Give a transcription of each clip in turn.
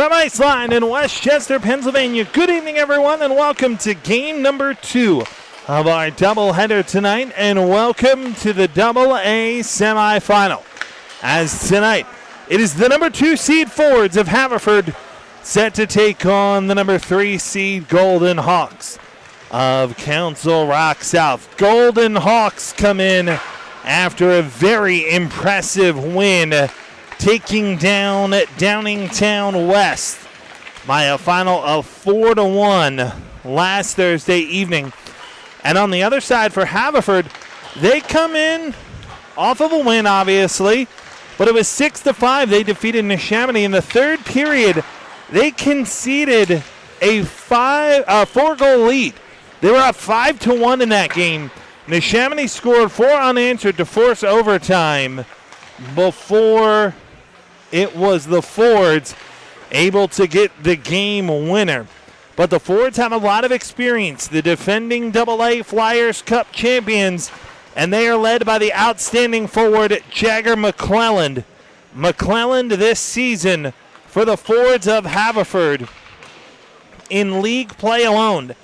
From Iceline in Westchester, Pennsylvania, good evening, everyone, and welcome to game number 2 of our doubleheader tonight, and welcome to the Double-A semifinal. As tonight, it is the number 2 seed Forwards of Haverford set to take on the number 3 seed Golden Hawks of Council Rock South. Golden Hawks come in after a very impressive win, taking down Downingtown West by a final of 4-1 last Thursday evening. And on the other side for Haverford, they come in off of a win, obviously, but it was 6-5. They defeated Neshaminy in the third period. They conceded a 4-goal lead. They were up 5-1 in that game. Neshaminy scored 4 unanswered to force overtime before it was the Fords able to get the game winner. But the Fords have a lot of experience, the defending Double-A Flyers Cup champions, and they are led by the outstanding forward Jagger McClelland. McClelland this season for the Fords of Haverford in league play alone,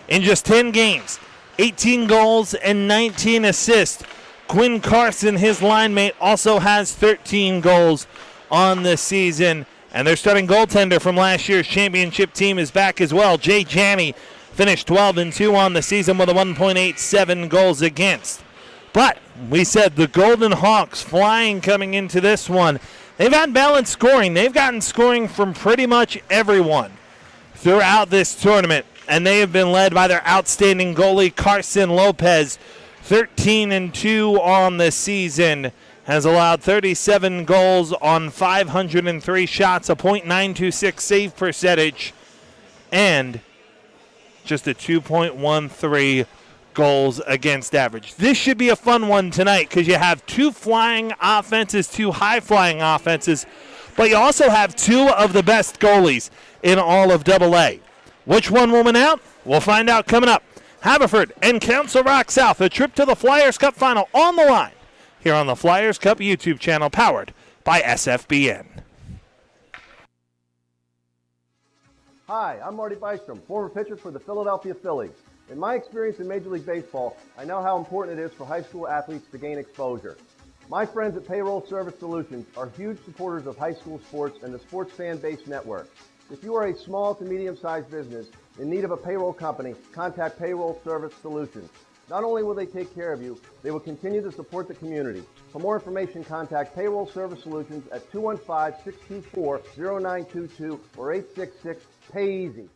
in just 10 games, 18 goals and 19 assists. Quinn Carson, his line mate, also has 13 goals on the season. And their starting goaltender from last year's championship team is back as well. Jay Janney finished 12-2 on the season with a 1.87 goals against. But we said the Golden Hawks flying coming into this one. They've had balanced scoring. They've gotten scoring from pretty much everyone throughout this tournament. And they have been led by their outstanding goalie, Carson Lopez. 13-2 on the season. Has allowed 37 goals on 503 shots, a .926 save percentage, and just a 2.13 goals against average. This should be a fun one tonight because you have 2 flying offenses, 2 high-flying offenses, but you also have 2 of the best goalies in all of Double-A. Which one will win out? We'll find out coming up. Haverford and Council Rock South, a trip to the Flyers Cup final on the line here on the Flyers Cup YouTube channel, powered by SFBN. Hi, I'm Marty Bystrom, former pitcher for the Philadelphia Phillies. In my experience in Major League Baseball, I know how important it is for high school athletes to gain exposure. My friends at Payroll Service Solutions are huge supporters of high school sports and the Sports Fan Base Network. If you are a small to medium-sized business in need of a payroll company, contact Payroll Service Solutions. Not only will they take care of you, they will continue to support the community. For more information, contact Payroll Service Solutions at 215-624-0922 or 866-PAY-EASY.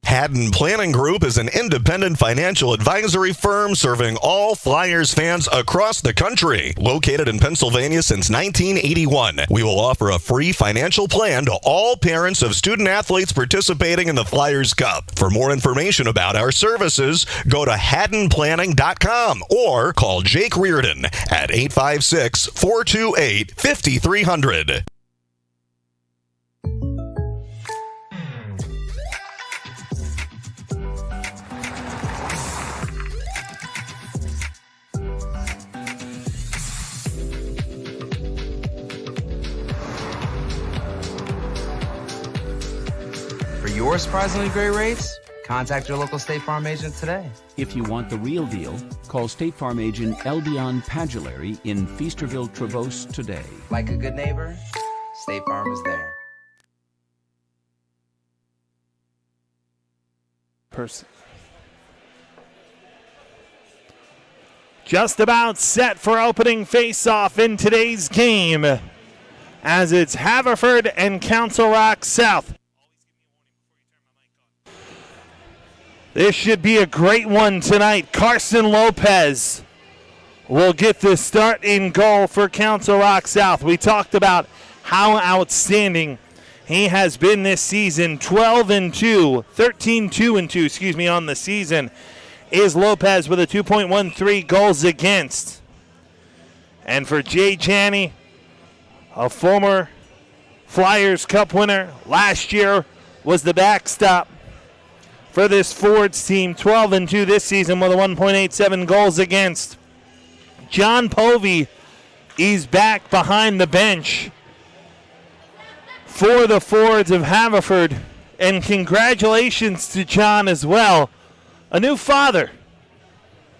Haddon Planning Group is an independent financial advisory firm serving all Flyers fans across the country. Located in Pennsylvania since 1981, we will offer a free financial plan to all parents of student athletes participating in the Flyers Cup. For more information about our services, go to haddonplanning.com or call Jake Reardon at 856-428-5300. For your surprisingly great rates, contact your local State Farm agent today. If you want the real deal, call State Farm agent Eldion Padulary in Feasterville, Trevose today. Like a good neighbor, State Farm is there. Just about set for opening face-off in today's game, as it's Haverford and Council Rock South. This should be a great one tonight. Carson Lopez will get the start in goal for Council Rock South. We talked about how outstanding he has been this season. 13-2 on the season is Lopez with a 2.13 goals against. And for Jay Janney, a former Flyers Cup winner, last year was the backstop for this Fords team. 12-2 this season with a 1.87 goals against. John Povey is back behind the bench for the Fords of Haverford. And congratulations to John as well, a new father.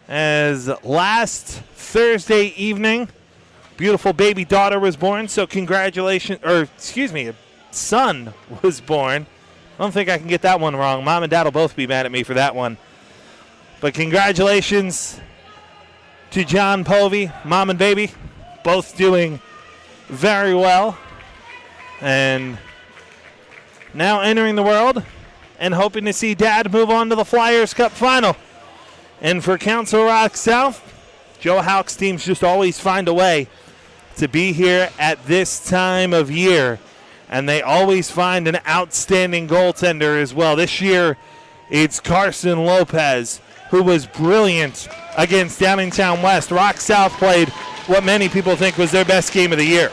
As last Thursday evening, beautiful baby daughter was born. So congratulations, or excuse me, a son was born. I don't think I can get that one wrong. Mom and Dad will both be mad at me for that one. But congratulations to John Povey, mom and baby, both doing very well. And now entering the world and hoping to see Dad move on to the Flyers Cup final. And for Council Rock South, Joe Houck's teams just always find a way to be here at this time of year. And they always find an outstanding goaltender as well. This year, it's Carson Lopez, who was brilliant against Downingtown West. Rock South played what many people think was their best game of the year.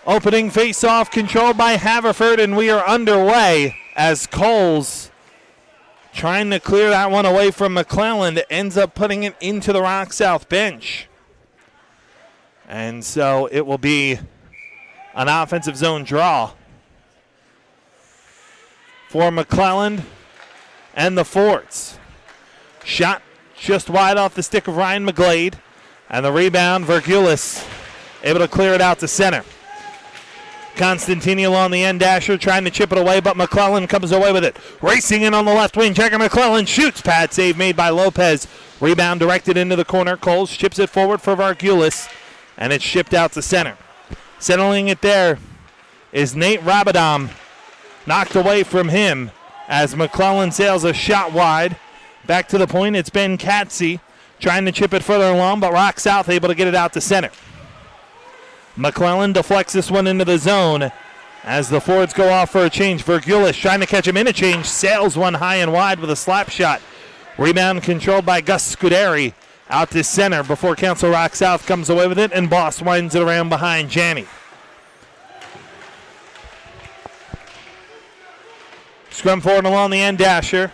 Opening face-off controlled by Haverford, and we are underway as Coles, trying to clear that one away from McClelland, ends up putting it into the Rock South bench. And so it will be an offensive zone draw for McClelland and the Fords. Shot just wide off the stick of Ryan McGlade, and the rebound, Vergulis able to clear it out to center. Constantini along the end dasher trying to chip it away, but McClelland comes away with it. Racing in on the left wing, Jagger McClelland shoots. Pad save made by Lopez. Rebound directed into the corner. Coles chips it forward for Vergulis, and it's shipped out to center. Settling it there is Nate Rabadam. Knocked away from him as McClelland sails a shot wide. Back to the point, it's Ben Katsy trying to chip it further along, but Rock South able to get it out to center. McClelland deflects this one into the zone as the Fords go off for a change. Vergulis trying to catch him in a change, sails one high and wide with a slap shot. Rebound controlled by Gus Scuderi out to center before Council Rock South comes away with it, and Boss winds it around behind Janney. Scrum forward along the end dasher.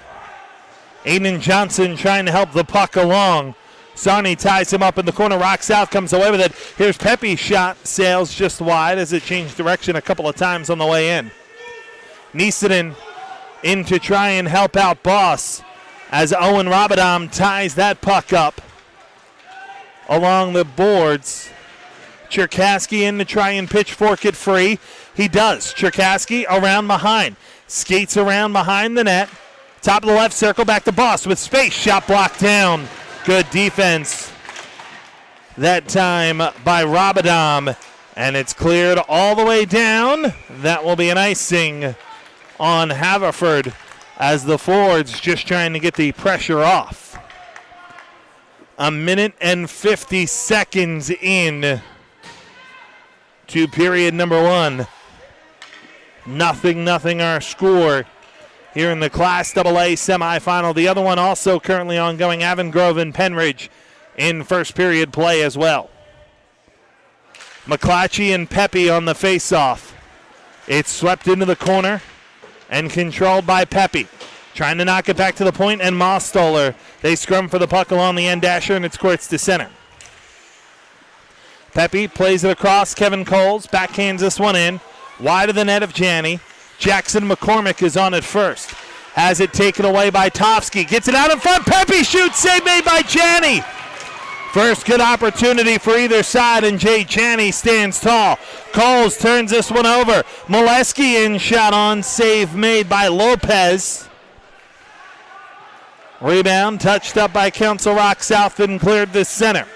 Aiden Johnson trying to help the puck along. Sarni ties him up in the corner. Rock South comes away with it. Here's Pepe's shot. Sails just wide as it changed direction a couple of times on the way in. Nisanen in to try and help out Boss as Owen Rabadam ties that puck up along the boards. Cherkasky in to try and pitchfork it free. He does. Cherkasky around behind. Skates around behind the net. Top of the left circle, back to Boss with space. Shot blocked down. Good defense that time by Rabadam. And it's cleared all the way down. That will be an icing on Haverford as the Fords just trying to get the pressure off. A minute and 50 seconds in to period number one. 0-0 our score here in the Class AA semifinal. The other one also currently ongoing, Avon Grove and Penridge in first period play as well. McClatchy and Pepe on the face-off. It's swept into the corner and controlled by Pepe. Trying to knock it back to the point, and Mostoller. They scrum for the puck along the end dasher, and it squirts to center. Pepe plays it across. Kevin Coles backhands this one in. Wide of the net of Janney. Jackson McCormick is on it first. Has it taken away by Tofsky. Gets it out in front. Pepe shoots. Save made by Janney. First good opportunity for either side, and Jay Janney stands tall. Coles turns this one over. Molesky in shot on. Save made by Lopez. Rebound touched up by Council Rock South and cleared the center.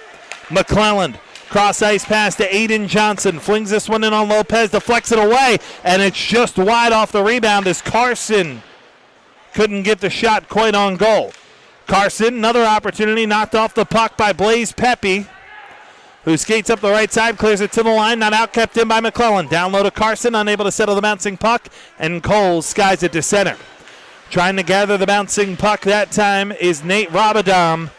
McClelland. Cross ice pass to Aiden Johnson. Flings this one in on Lopez. Deflects it away. And it's just wide off the rebound as Carson couldn't get the shot quite on goal. Carson, another opportunity. Knocked off the puck by Blaze Pepe, who skates up the right side. Clears it to the line. Not out. Kept in by McClelland. Down low to Carson. Unable to settle the bouncing puck. And Coles skies it to center. Trying to gather the bouncing puck that time is Nate Rabadam.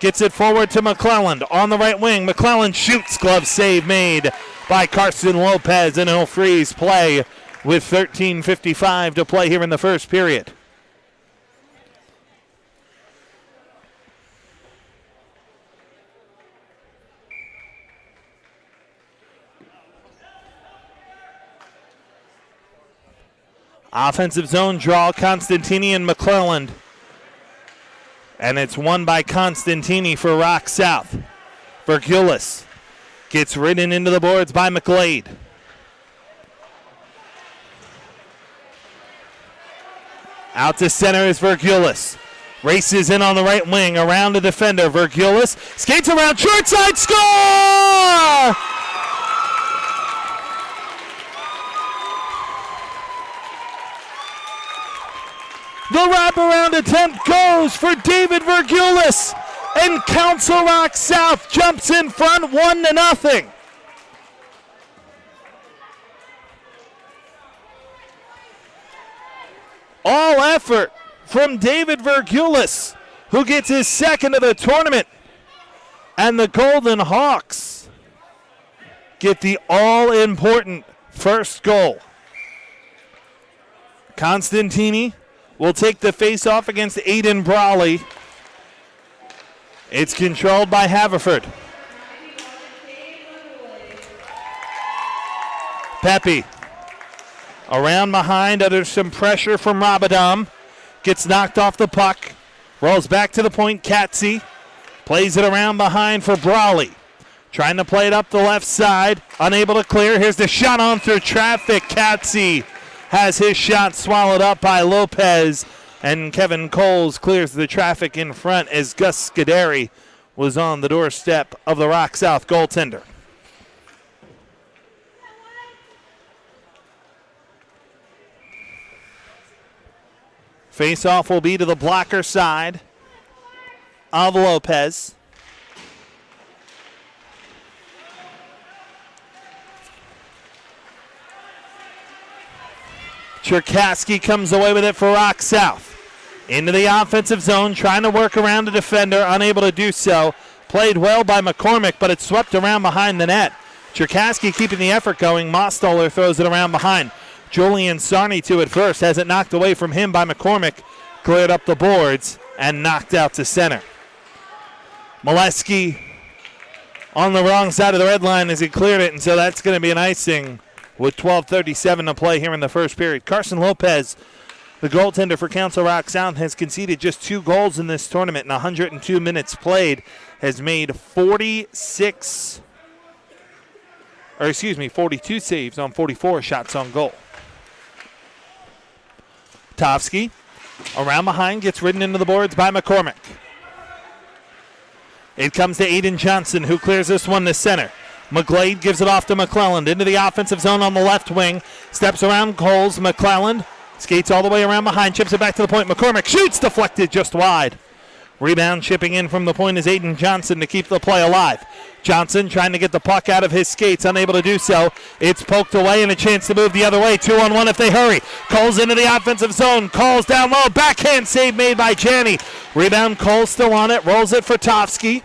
Gets it forward to McClelland on the right wing. McClelland shoots. Glove save made by Carson Lopez, and he'll freeze play with 13:55 to play here in the first period. Offensive zone draw, Constantini and McClelland. And it's won by Constantini for Rock South. Virgulis gets ridden into the boards by McGlade. Out to center is Virgulis. Races in on the right wing, around the defender. Virgulis skates around, short side, score! The wraparound attempt goes for David Virgulis, and Council Rock South jumps in front 1-0. All effort from David Virgulis, who gets his second of the tournament. And the Golden Hawks get the all-important first goal. Constantini will take the face-off against Aiden Brawley. It's controlled by Haverford. Pepe around behind under some pressure from Rabadam. Gets knocked off the puck. Rolls back to the point. Katzi plays it around behind for Brawley. Trying to play it up the left side. Unable to clear. Here's the shot on through traffic. Katzi has his shot swallowed up by Lopez. And Kevin Coles clears the traffic in front as Gus Scuderi was on the doorstep of the Rock South goaltender. Face-off will be to the blocker side of Lopez. Cherkasky comes away with it for Rock South. Into the offensive zone, trying to work around the defender, unable to do so. Played well by McCormick, but it's swept around behind the net. Cherkasky keeping the effort going. Mostoller throws it around behind. Julian Sarney to it first, has it knocked away from him by McCormick. Cleared up the boards and knocked out to center. Molesky on the wrong side of the red line as he cleared it, and so that's going to be an icing with 12:37 to play here in the first period. Carson Lopez, the goaltender for Council Rock South, has conceded just 2 goals in this tournament in 102 minutes played, has made 42 saves on 44 shots on goal. Tovsky around behind, gets ridden into the boards by McCormick. It comes to Aiden Johnson, who clears this one to center. McGlade gives it off to McClelland into the offensive zone on the left wing. Steps around Coles. McClelland skates all the way around behind, chips it back to the point. McCormick shoots, deflected just wide. Rebound chipping in from the point is Aiden Johnson to keep the play alive. Johnson trying to get the puck out of his skates, unable to do so. It's poked away and a chance to move the other way. 2-on-1 if they hurry. Coles into the offensive zone. Coles down low. Backhand save made by Janney. Rebound, Coles still on it. Rolls it for Tovsky.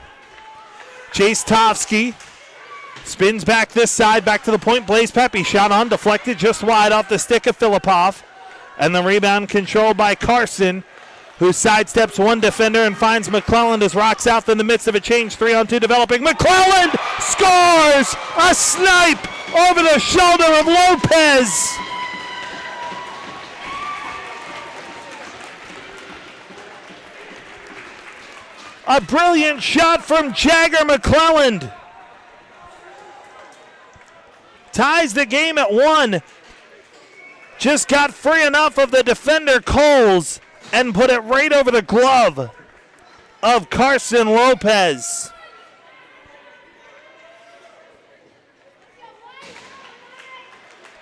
Chase Tovsky. Spins back this side, back to the point. Blaze Pepe shot on, deflected just wide off the stick of Filipov. And the rebound controlled by Carson, who sidesteps one defender and finds McClelland as Rock South in the midst of a change. 3-on-2 developing. McClelland scores a snipe over the shoulder of Lopez. A brilliant shot from Jagger McClelland. Ties the game at 1. Just got free enough of the defender Coles and put it right over the glove of Carson Lopez.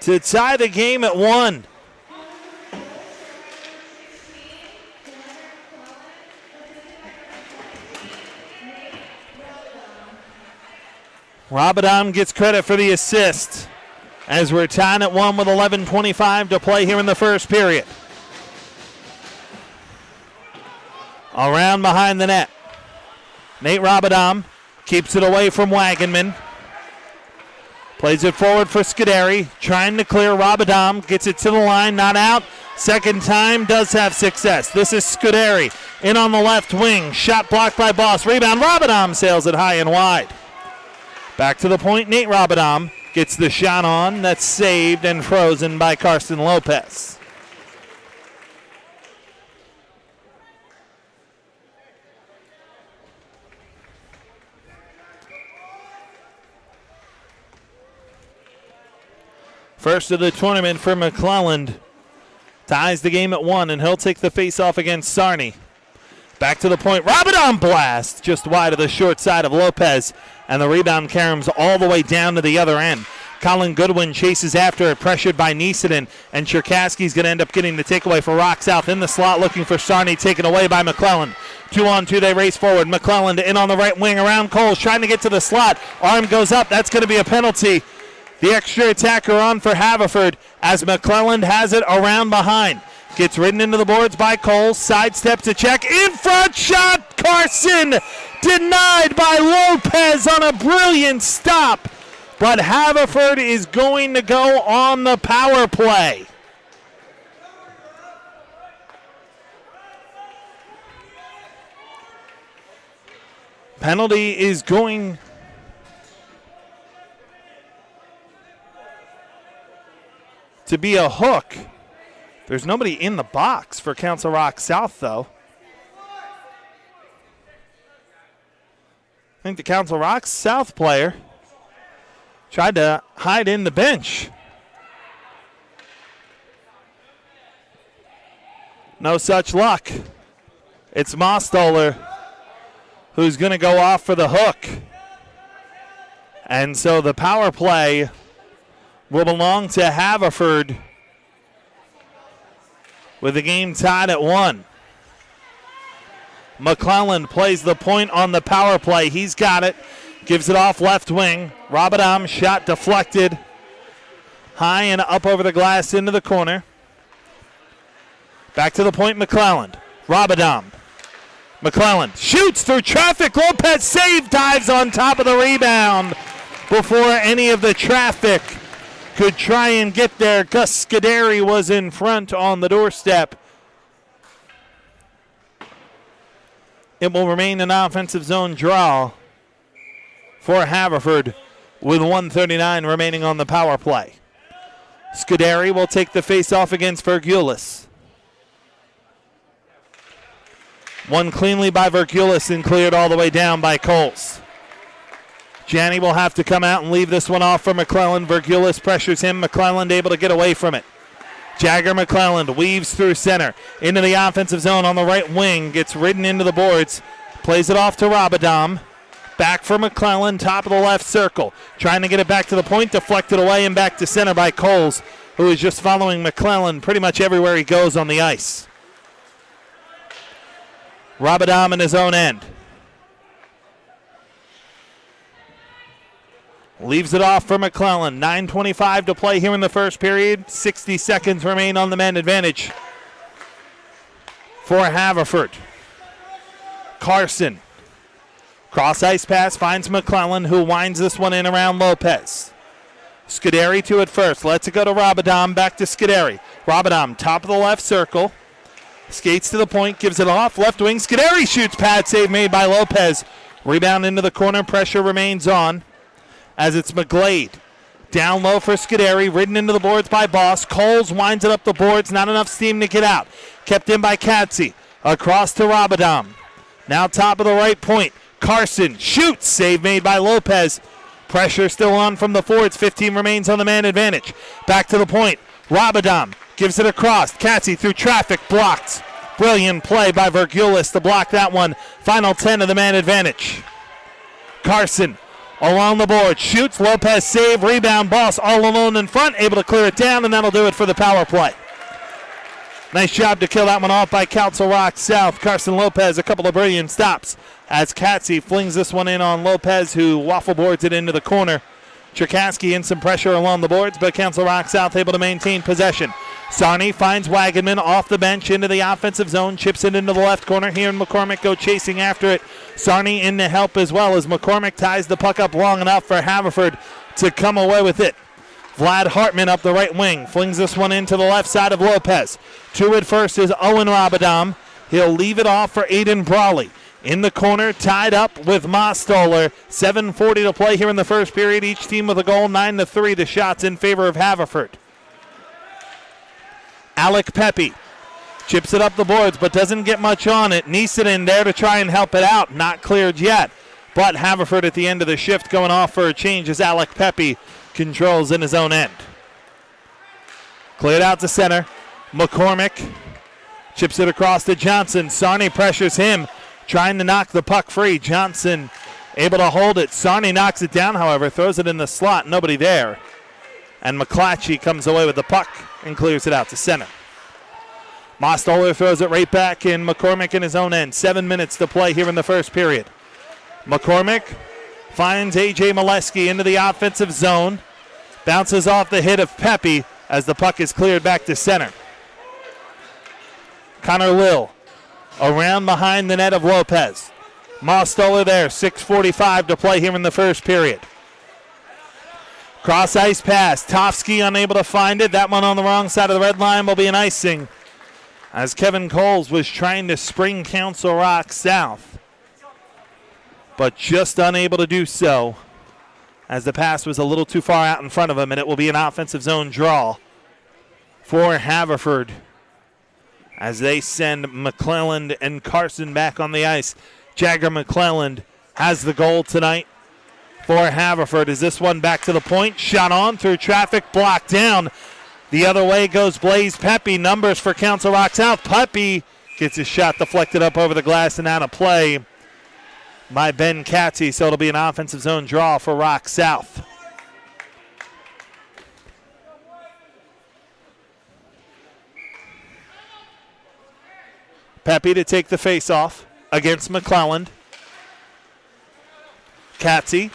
To tie the game at 1. Rabadam gets credit for the assist as we're tying at 1 with 11:25 to play here in the first period. Around behind the net. Nate Rabadam keeps it away from Wagenman. Plays it forward for Scuderi. Trying to clear. Rabadam gets it to the line, not out. Second time, does have success. This is Scuderi in on the left wing. Shot blocked by Boss. Rebound. Rabadam sails it high and wide. Back to the point, Nate Rabadam gets the shot on. That's saved and frozen by Carson Lopez. First of the tournament for McClelland. Ties the game at 1, and he'll take the face-off against Sarney. Back to the point. Rabadon blast just wide of the short side of Lopez, and the rebound caroms all the way down to the other end. Colin Goodwin chases after it, pressured by Niesidan, and Cherkassky's going to end up getting the takeaway for Rock South in the slot, looking for Sarney, taken away by McClelland. 2-on-2, they race forward. McClelland in on the right wing around Coles, trying to get to the slot. Arm goes up. That's going to be a penalty. The extra attacker on for Haverford as McClelland has it around behind. Gets ridden into the boards by Coles. Sidestep to check. In front shot. Carson denied by Lopez on a brilliant stop. But Haverford is going to go on the power play. Penalty is going to be a hook. There's nobody in the box for Council Rock South, though. I think the Council Rock South player tried to hide in the bench. No such luck. It's Mostoller who's going to go off for the hook. And so the power play will belong to Haverford with the game tied at 1. McClelland plays the point on the power play. He's got it. Gives it off left wing. Rabadam shot deflected. High and up over the glass into the corner. Back to the point, McClelland. Rabadam. McClelland shoots through traffic. Lopez save, dives on top of the rebound before any of the traffic could try and get there. Gus Scuderi was in front on the doorstep. It will remain an offensive zone draw for Haverford with 1:39 remaining on the power play. Scuderi will take the face-off against Vergulis. Won cleanly by Vergulis and cleared all the way down by Coles. Janney will have to come out and leave this one off for McClelland. Vergulis pressures him. McClelland able to get away from it. Jagger McClelland weaves through center into the offensive zone on the right wing. Gets ridden into the boards. Plays it off to Rabadam. Back for McClelland, top of the left circle. Trying to get it back to the point. Deflected away and back to center by Coles, who is just following McClelland pretty much everywhere he goes on the ice. Rabadam in his own end. Leaves it off for McClelland. 9:25 to play here in the first period. 60 seconds remain on the man advantage for Haverford. Carson. Cross ice pass finds McClelland, who winds this one in around Lopez. Scuderi to it first. Lets it go to Rabadam. Back to Scuderi. Rabadam, top of the left circle. Skates to the point, gives it off. Left wing. Scuderi shoots. Pad save made by Lopez. Rebound into the corner. Pressure remains on as it's McGlade. Down low for Scuderi. Ridden into the boards by Boss. Coles winds it up the boards. Not enough steam to get out. Kept in by Katze. Across to Rabadam. Now top of the right point. Carson shoots. Save made by Lopez. Pressure still on from the forwards. 15 remains on the man advantage. Back to the point. Rabadam gives it across. Katze through traffic. Blocked. Brilliant play by Vergulis to block that one. Final 10 of the man advantage. Carson along the board. Shoots. Lopez save. Rebound. Boss all alone in front. Able to clear it down, and that'll do it for the power play. Nice job to kill that one off by Council Rock South. Carson Lopez, a couple of brilliant stops as Katze flings this one in on Lopez, who waffle boards it into the corner. Cherkassky in some pressure along the boards, but Council Rock South able to maintain possession. Sarney finds Wagenman off the bench into the offensive zone, chips it into the left corner. Here and McCormick go chasing after it. Sarney in to help as well as McCormick ties the puck up long enough for Haverford to come away with it. Vlad Hartman up the right wing, flings this one into the left side of Lopez. To it first is Owen Rabadam. He'll leave it off for Aiden Brawley. In the corner, tied up with Mostoller. 7:40 to play here in the first period. Each team with a goal, 9-3. The shots in favor of Haverford. Alec Pepe chips it up the boards, but doesn't get much on it. Niesidan there to try and help it out. Not cleared yet. But Haverford at the end of the shift going off for a change as Alec Pepe controls in his own end. Cleared out to center. McCormick chips it across to Johnson. Sarney pressures him, trying to knock the puck free. Johnson able to hold it. Sarney knocks it down, however, throws it in the slot. Nobody there. And McClatchy comes away with the puck and clears it out to center. Mostoller throws it right back in. McCormick in his own end. 7 minutes to play here in the first period. McCormick finds A.J. Molesky into the offensive zone. Bounces off the hit of Pepe as the puck is cleared back to center. Connor Lill around behind the net of Lopez. Mostoller there, 6:45 to play here in the first period. Cross ice pass. Tofsky unable to find it. That one on the wrong side of the red line will be an icing, as Kevin Coles was trying to spring Council Rock south, but just unable to do so, as the pass was a little too far out in front of him, and it will be an offensive zone draw for Haverford as they send McClelland and Carson back on the ice. Jagger McClelland has the goal tonight for Haverford. Is this one back to the point? Shot on through traffic, blocked down. The other way goes Blaze Pepe. Numbers for Council Rock South. Pepe gets his shot deflected up over the glass and out of play by Ben Katze, so it'll be an offensive zone draw for Rock South. Pepe to take the face-off against McClelland. Katze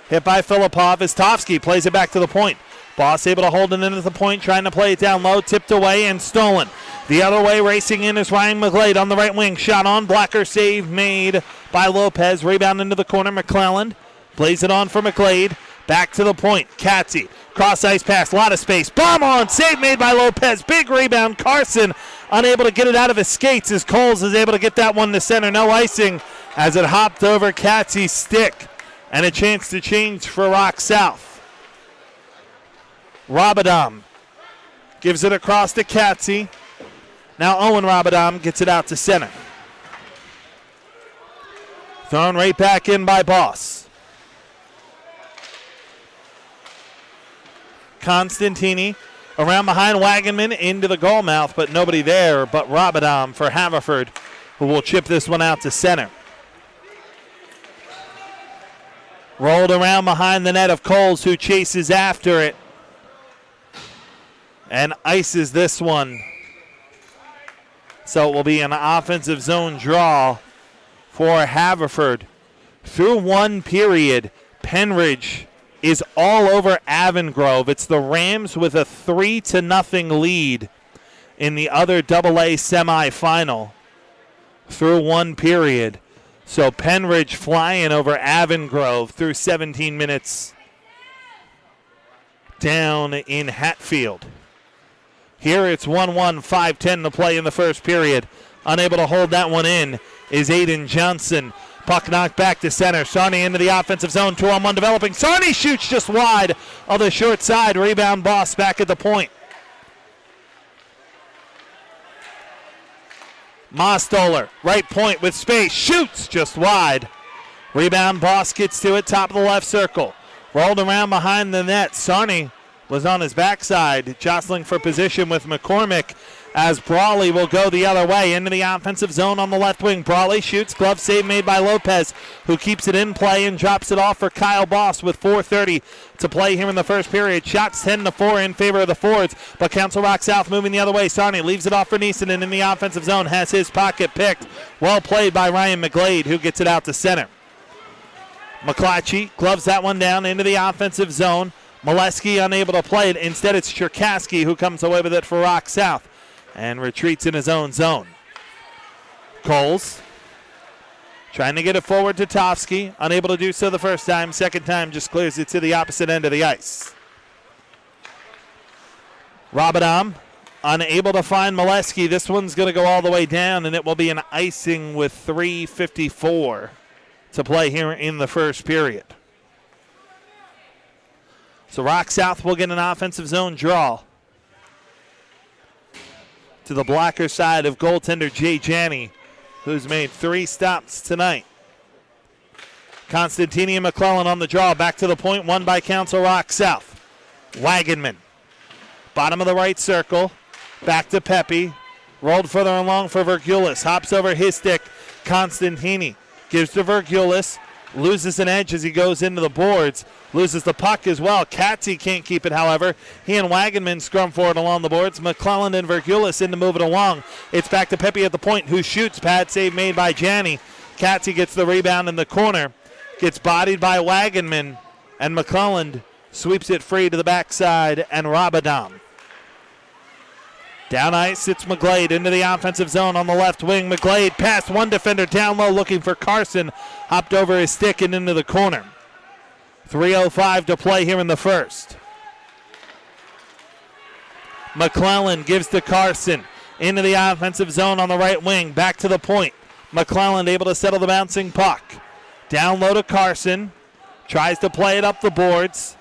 hit by Filipov as Tofsky plays it back to the point. Boss able to hold it into the point, trying to play it down low, tipped away and stolen. The other way racing in is Ryan McGlade on the right wing. Shot on, blocker save made by Lopez. Rebound into the corner, McClelland plays it on for McGlade. Back to the point, Katze. Cross ice pass, a lot of space. Bomb on, save made by Lopez. Big rebound, Carson unable to get it out of his skates as Coles is able to get that one to center. No icing as it hopped over Katze's stick. And a chance to change for Rock South. Rabadam gives it across to Katze. Now Owen Rabadam gets it out to center. Thrown right back in by Boss. Constantini around behind Wagenman into the goal mouth, but nobody there but Rabadam for Haverford, who will chip this one out to center. Rolled around behind the net of Coles, who chases after it and ices this one. So it will be an offensive zone draw for Haverford. Through one period, Penridge is all over Avongrove. It's the Rams with a 3-0 lead in the other AA semifinal through one period. So Penridge flying over Avongrove through 17 minutes down in Hatfield. Here it's 1-1, 5:10 to play in the first period. Unable to hold that one in is Aiden Johnson. Puck knocked back to center. Sarney into the offensive zone. 2-on-1 developing. Sarney shoots just wide of the short side. Rebound Boss back at the point. Mostoller, right point with space. Shoots just wide. Rebound Boss gets to it. Top of the left circle. Rolled around behind the net. Sarney was on his backside, jostling for position with McCormick as Brawley will go the other way into the offensive zone on the left wing. Brawley shoots, glove save made by Lopez, who keeps it in play and drops it off for Kyle Boss with 4:30 to play here in the first period. Shots 10-4 in favor of the Fords, but Council Rock South moving the other way. Sarney leaves it off for Neeson and in the offensive zone has his pocket picked. Well played by Ryan McGlade, who gets it out to center. McClatchy gloves that one down into the offensive zone. Molesky unable to play it. Instead, it's Cherkasky who comes away with it for Rock South and retreats in his own zone. Coles trying to get it forward to Tofsky. Unable to do so the first time. Second time just clears it to the opposite end of the ice. Rabadam unable to find Molesky. This one's going to go all the way down, and it will be an icing with 3:54 to play here in the first period. So Rock South will get an offensive zone draw to the blocker side of goaltender Jay Janney, who's made 3 stops tonight. Constantini and McClellan on the draw. Back to the point, won by Council Rock South. Wagenman Bottom of the right circle. Back to Pepe. Rolled further along for Virgulis. Hops over his stick. Constantini gives to Virgulis. Loses an edge as he goes into the boards. Loses the puck as well. Katze can't keep it, however. He and Wagenman scrum for it along the boards. McClellan and Virgulis in to move it along. It's back to Pepe at the point, who shoots. Pad save made by Janney. Katze gets the rebound in the corner. Gets bodied by Wagenman. And McClellan sweeps it free to the backside. And Rabadam. Down ice, it's McGlade into the offensive zone on the left wing. McGlade past one defender down low looking for Carson. Hopped over his stick and into the corner. 3:05 to play here in the first. McClellan gives to Carson into the offensive zone on the right wing. Back to the point. McClellan able to settle the bouncing puck. Down low to Carson. Tries to play it up the boards.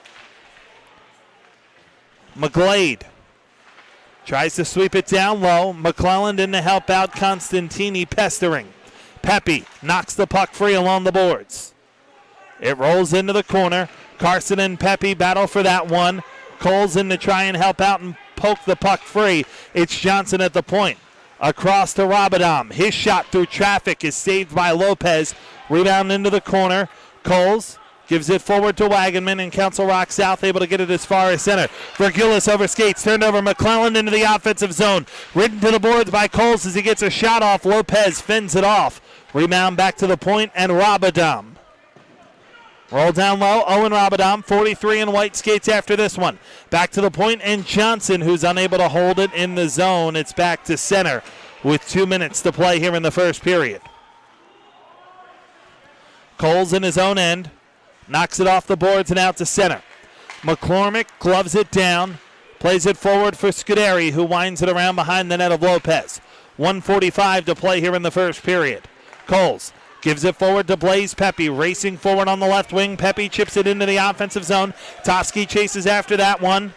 McGlade tries to sweep it down low. McClellan in to help out Constantini pestering. Pepe knocks the puck free along the boards. It rolls into the corner. Carson and Pepe battle for that one. Cole's in to try and help out and poke the puck free. It's Johnson at the point. Across to Rabadam. His shot through traffic is saved by Lopez. Rebound into the corner. Coles gives it forward to Wagenman, and Council Rock South able to get it as far as center. Virgulis over skates, turned over. McClellan into the offensive zone. Ridden to the boards by Coles as he gets a shot off. Lopez fends it off. Rebound back to the point, and Rabadam. Roll down low, Owen Rabadam, 43 in white skates after this one. Back to the point, and Johnson, who's unable to hold it in the zone. It's back to center with 2 minutes to play here in the first period. Coles in his own end. Knocks it off the boards and out to center. McCormick gloves it down. Plays it forward for Scuderi, who winds it around behind the net of Lopez. 1:45 to play here in the first period. Coles gives it forward to Blaze Pepe. Racing forward on the left wing. Pepe chips it into the offensive zone. Toski chases after that one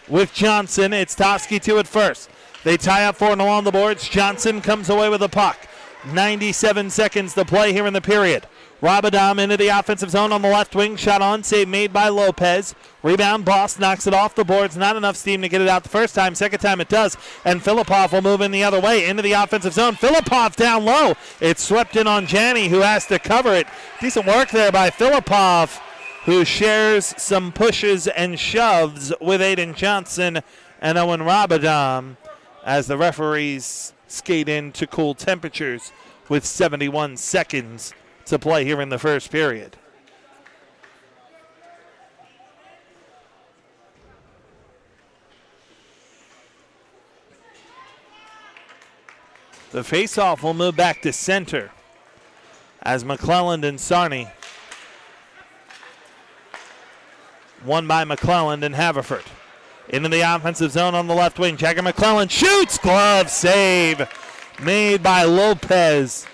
with Johnson. It's Toski to it first. They tie up for it along the boards. Johnson comes away with the puck. 97 seconds to play here in the period. Rabadam into the offensive zone on the left wing. Shot on, save made by Lopez. Rebound, Boss knocks it off the boards. Not enough steam to get it out the first time. Second time it does. And Filipov will move in the other way into the offensive zone. Filipov down low. It's swept in on Janney, who has to cover it. Decent work there by Filipov, who shares some pushes and shoves with Aiden Johnson and Owen Rabadam as the referees skate in to cool temperatures with 71 seconds to play here in the first period. The faceoff will move back to center as McClelland and Sarney. Won by McClelland and Haverford. Into the offensive zone on the left wing. Jagger McClelland shoots. Glove save made by Lopez.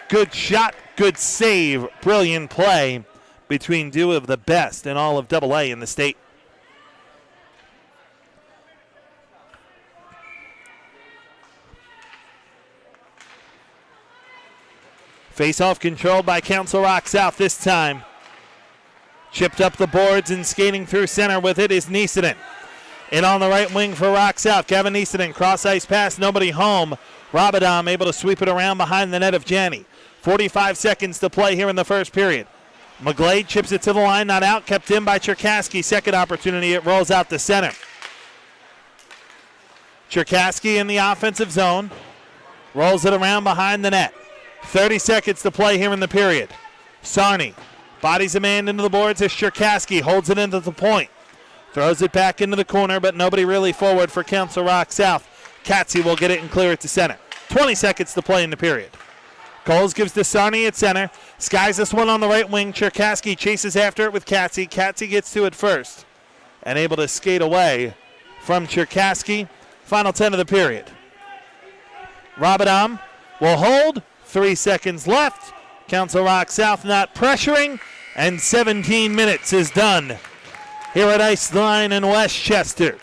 Good shot, good save, brilliant play between two of the best in all of AA in the state. Face-off controlled by Council Rock South this time. Chipped up the boards and skating through center with it is Niessanen. In on the right wing for Rock South, Kevin Niessanen, cross-ice pass, nobody home. Rabadam able to sweep it around behind the net of Janney. 45 seconds to play here in the first period. McGlade chips it to the line, not out, kept in by Cherkasky. Second opportunity, it rolls out to center. Cherkasky in the offensive zone, rolls it around behind the net. 30 seconds to play here in the period. Sarney bodies a man into the boards as Cherkasky holds it into the point. Throws it back into the corner, but nobody really forward for Council Rock South. Katze will get it and clear it to center. 20 seconds to play in the period. Coles gives to Sarney at center. Skies this one on the right wing. Cherkasky chases after it with Katze. Katze gets to it first and able to skate away from Cherkasky. Final 10 of the period. Rabadam will hold. 3 seconds left. Council Rock South not pressuring, and 17 minutes is done here at Iceline in Westchester.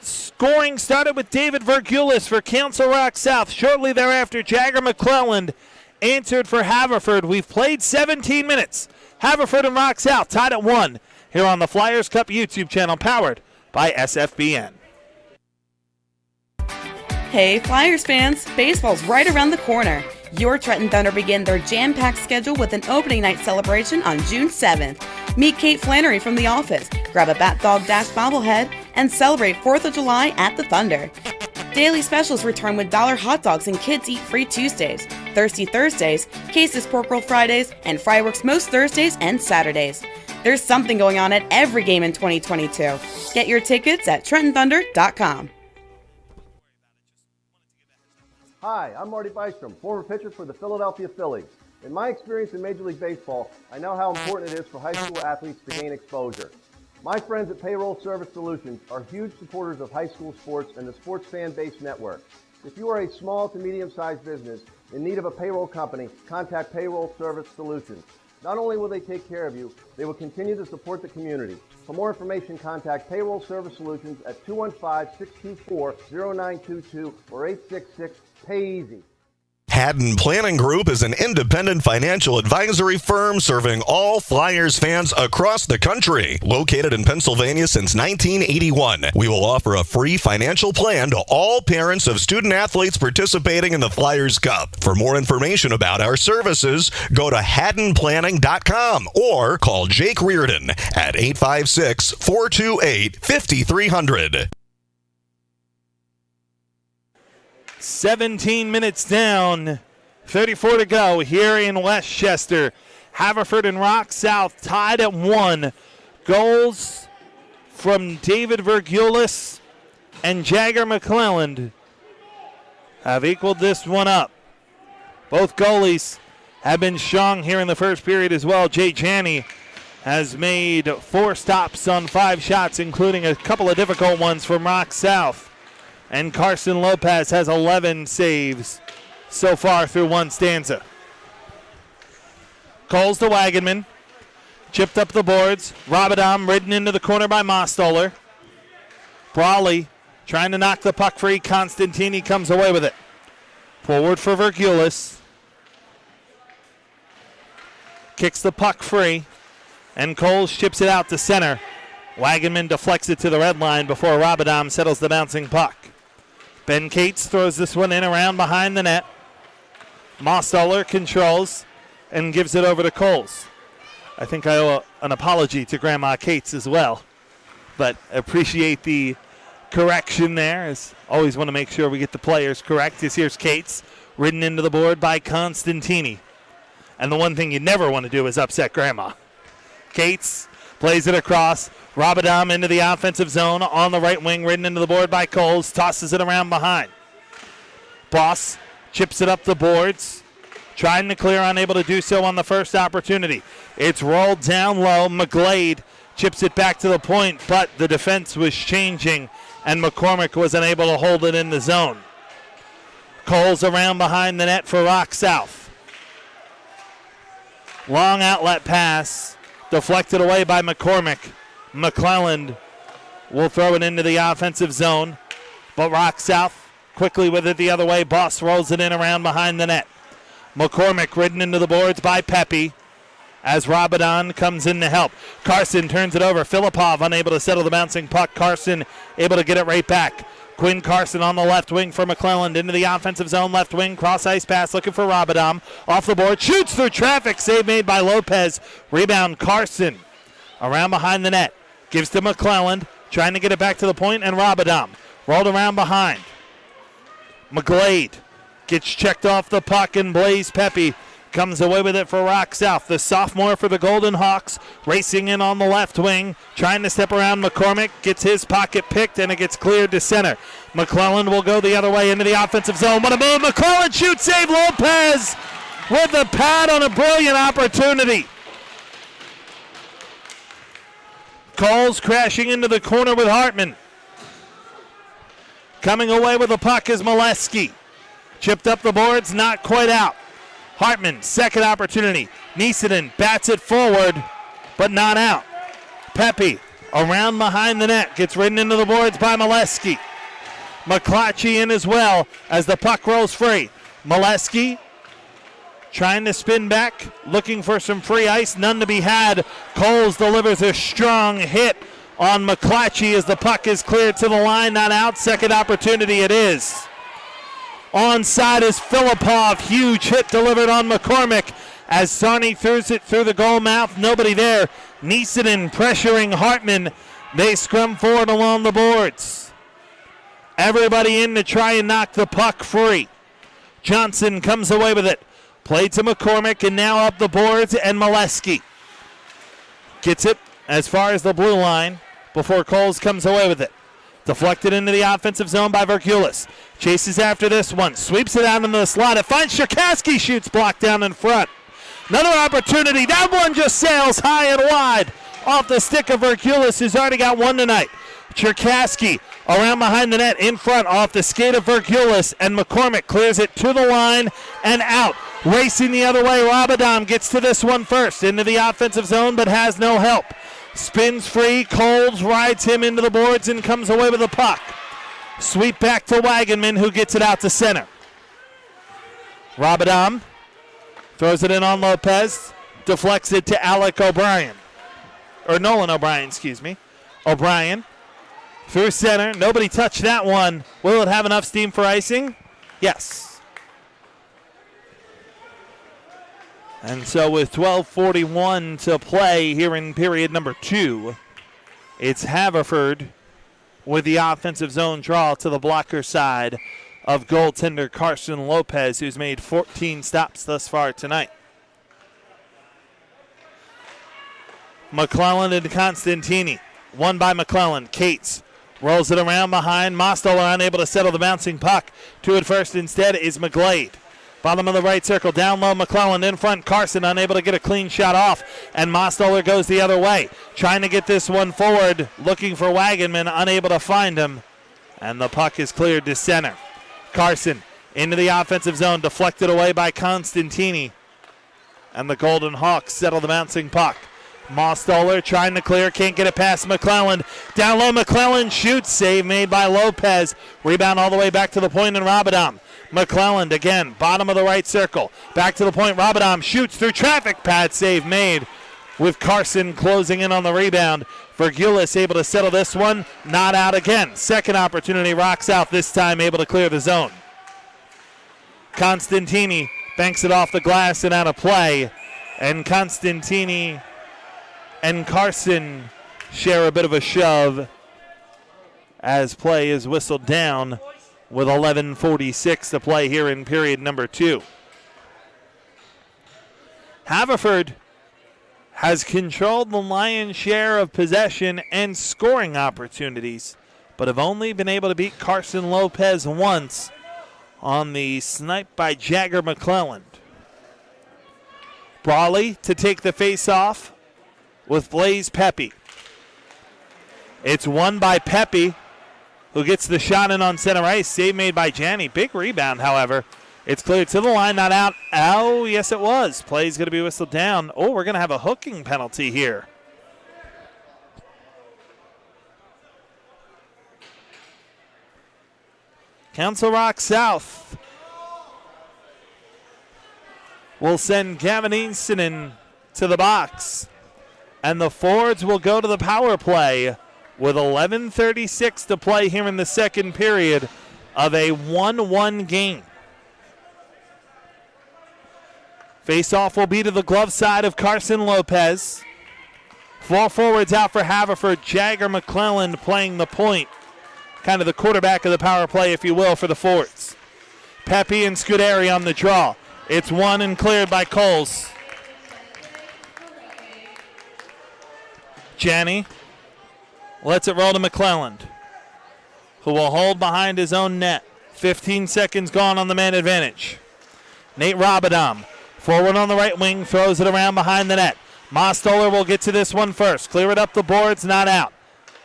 Scoring started with David Virgulis for Council Rock South. Shortly thereafter, Jagger McClelland answered for Haverford. We've played 17 minutes. Haverford and Rock South tied at 1 here on the Flyers Cup YouTube channel, powered by SFBN. Hey Flyers fans, baseball's right around the corner. Your Trenton Thunder begin their jam-packed schedule with an opening night celebration on June 7th. Meet Kate Flannery from The Office, grab a Bat Dog Dash bobblehead, and celebrate 4th of July at the Thunder. Daily specials return with $1 hot dogs and Kids Eat Free Tuesdays, Thirsty Thursdays, Case's Pork Roll Fridays, and Fireworks most Thursdays and Saturdays. There's something going on at every game in 2022. Get your tickets at TrentonThunder.com. Hi, I'm Marty Bystrom, former pitcher for the Philadelphia Phillies. In my experience in Major League Baseball, I know how important it is for high school athletes to gain exposure. My friends at Payroll Service Solutions are huge supporters of high school sports and the Sports Fan Base Network. If you are a small to medium-sized business in need of a payroll company, contact Payroll Service Solutions. Not only will they take care of you, they will continue to support the community. For more information, contact Payroll Service Solutions at 215-624-0922 or 866-PAY-EASY. Haddon Planning Group is an independent financial advisory firm serving all Flyers fans across the country. Located in Pennsylvania since 1981, we will offer a free financial plan to all parents of student athletes participating in the Flyers Cup. For more information about our services, go to haddonplanning.com or call Jake Reardon at 856-428-5300. 17 minutes down, 34 to go here in Westchester. Haverford and Rock South tied at 1. Goals from David Vergulis and Jagger McClelland have equaled this one up. Both goalies have been strong here in the first period as well. Jay Janney has made 4 stops on 5 shots, including a couple of difficult ones from Rock South. And Carson Lopez has 11 saves so far through one stanza. Coles to Wagenman. Chipped up the boards. Rabadam ridden into the corner by Mostoller. Brawley trying to knock the puck free. Constantini comes away with it. Forward for Vergulis. Kicks the puck free. And Coles chips it out to center. Wagenman deflects it to the red line before Rabadam settles the bouncing puck. Ben Cates throws this one in around behind the net. Mostoller controls and gives it over to Coles. I think I owe an apology to Grandma Cates as well, but appreciate the correction there. As always want to make sure we get the players correct. Here's Cates, ridden into the board by Constantini. And the one thing you never want to do is upset Grandma. Cates plays it across. Rabadam into the offensive zone on the right wing, ridden into the board by Coles, tosses it around behind. Boss chips it up the boards, trying to clear, unable to do so on the first opportunity. It's rolled down low. McGlade chips it back to the point, but the defense was changing, and McCormick was unable to hold it in the zone. Coles around behind the net for Rock South. Long outlet pass, deflected away by McCormick. McClelland will throw it into the offensive zone, but Rock South quickly with it the other way. Boss rolls it in around behind the net. McCormick ridden into the boards by Pepe as Rabadon comes in to help. Carson turns it over. Filipov unable to settle the bouncing puck. Carson able to get it right back. Quinn Carson on the left wing for McClelland into the offensive zone. Left wing, cross ice pass looking for Rabadon. Off the board, shoots through traffic. Save made by Lopez. Rebound Carson around behind the net. Gives to McClelland, trying to get it back to the point, and Rabadam rolled around behind. McGlade gets checked off the puck, and Blaze Pepe comes away with it for Rock South. The sophomore for the Golden Hawks racing in on the left wing, trying to step around McCormick, gets his pocket picked, and it gets cleared to center. McClelland will go the other way into the offensive zone. What a move! McClelland shoots, save Lopez with the pad on a brilliant opportunity. Coles crashing into the corner with Hartman. Coming away with the puck is Molesky. Chipped up the boards, not quite out. Hartman, second opportunity. Nisanen bats it forward, but not out. Pepe around behind the net, gets ridden into the boards by Molesky. McClatchy in as well as the puck rolls free. Molesky trying to spin back, looking for some free ice, none to be had. Coles delivers a strong hit on McClatchy as the puck is cleared to the line, not out. Second opportunity it is. Onside is Filipov. Huge hit delivered on McCormick as Sarny throws it through the goal mouth. Nobody there. Niisanen pressuring Hartman. They scrum forward along the boards. Everybody in to try and knock the puck free. Johnson comes away with it. Played to McCormick and now up the boards, and Molesky gets it as far as the blue line before Coles comes away with it. Deflected into the offensive zone by Verkulis. Chases after this one. Sweeps it out into the slot. It finds Cherkasky. Shoots blocked down in front. Another opportunity. That one just sails high and wide off the stick of Verkulis, who's already got one tonight. Cherkasky around behind the net in front off the skate of Verkulis, and McCormick clears it to the line and out. Racing the other way, Rabadam gets to this one first into the offensive zone but has no help. Spins free, Coles rides him into the boards and comes away with the puck. Sweep back to Wagenman, who gets it out to center. Rabadam throws it in on Lopez, deflects it to Alec O'Brien. Or Nolan O'Brien, excuse me. O'Brien through center. Nobody touched that one. Will it have enough steam for icing? Yes. And so with 12:41 to play here in period number 2, it's Haverford with the offensive zone draw to the blocker side of goaltender Carson Lopez, who's made 14 stops thus far tonight. McClellan and Constantini. Won by McClellan. Cates rolls it around behind. Mostoller unable to settle the bouncing puck. To it first instead is McGlade. Bottom of the right circle. Down low, McClellan in front. Carson unable to get a clean shot off. And Mostoller goes the other way. Trying to get this one forward. Looking for Wagenman. Unable to find him. And the puck is cleared to center. Carson into the offensive zone. Deflected away by Constantini. And the Golden Hawks settle the bouncing puck. Mostoller trying to clear, can't get it past McClellan. Down low, McClellan shoots. Save made by Lopez. Rebound all the way back to the point in Rabadam. McClellan again, bottom of the right circle. Back to the point, Rabadam shoots through traffic. Pad save made with Carson closing in on the rebound. Vergulis able to settle this one. Not out again. Second opportunity, rocks out, this time able to clear the zone. Constantini banks it off the glass and out of play. And Constantini and Carson share a bit of a shove as play is whistled down with 11:46 to play here in period number 2. Haverford has controlled the lion's share of possession and scoring opportunities, but have only been able to beat Carson Lopez once on the snipe by Jagger McClelland. Brawley to take the face-off with Blaze Pepe. It's won by Pepe, who gets the shot in on center ice. Save made by Janney. Big rebound, however. It's cleared to the line, not out. Oh, yes it was. Play's going to be whistled down. Oh, we're going to have a hooking penalty here. Council Rock South will send Gavin Eastonen to the box. And the Fords will go to the power play with 11:36 to play here in the second period of a 1-1 game. Face-off will be to the glove side of Carson Lopez. 4 forwards out for Haverford. Jagger McClelland playing the point. Kind of the quarterback of the power play, if you will, for the Fords. Pepe and Scuderi on the draw. It's won and cleared by Coles. Janney lets it roll to McClelland, who will hold behind his own net. 15 seconds gone on the man advantage. Nate Rabadam, forward on the right wing, throws it around behind the net. Mostoller will get to this one first. Clear it up the boards, not out.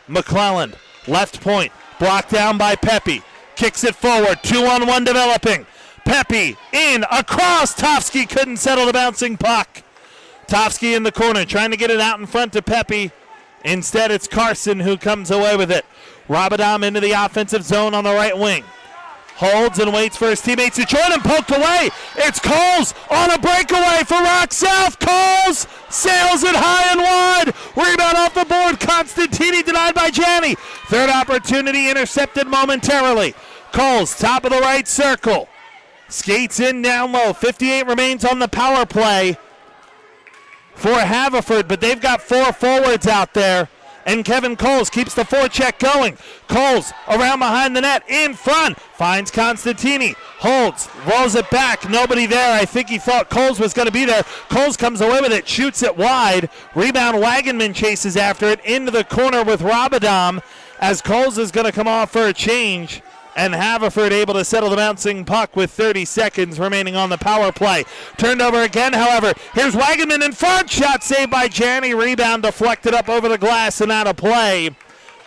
McClelland, left point, blocked down by Pepe. Kicks it forward, 2-on-1 developing. Pepe in, across. Tofsky couldn't settle the bouncing puck. Tofsky in the corner, trying to get it out in front to Pepe. Instead, it's Carson who comes away with it. Rabadam into the offensive zone on the right wing. Holds and waits for his teammates to join him. Poked away. It's Coles on a breakaway for Rock South. Coles sails it high and wide. Rebound off the board. Constantini denied by Janney. Third opportunity intercepted momentarily. Coles, top of the right circle. Skates in down low. 58 remains on the power play for Haverford, but they've got 4 forwards out there. And Kevin Coles keeps the forecheck going. Coles around behind the net, in front, finds Constantini, holds, rolls it back, nobody there. I think he thought Coles was going to be there. Coles comes away with it, shoots it wide. Rebound, Wagenman chases after it into the corner with Rabadam as Coles is going to come off for a change. And Haverford able to settle the bouncing puck with 30 seconds remaining on the power play. Turned over again, however. Here's Wagenman in front. Shot saved by Janney. Rebound deflected up over the glass and out of play.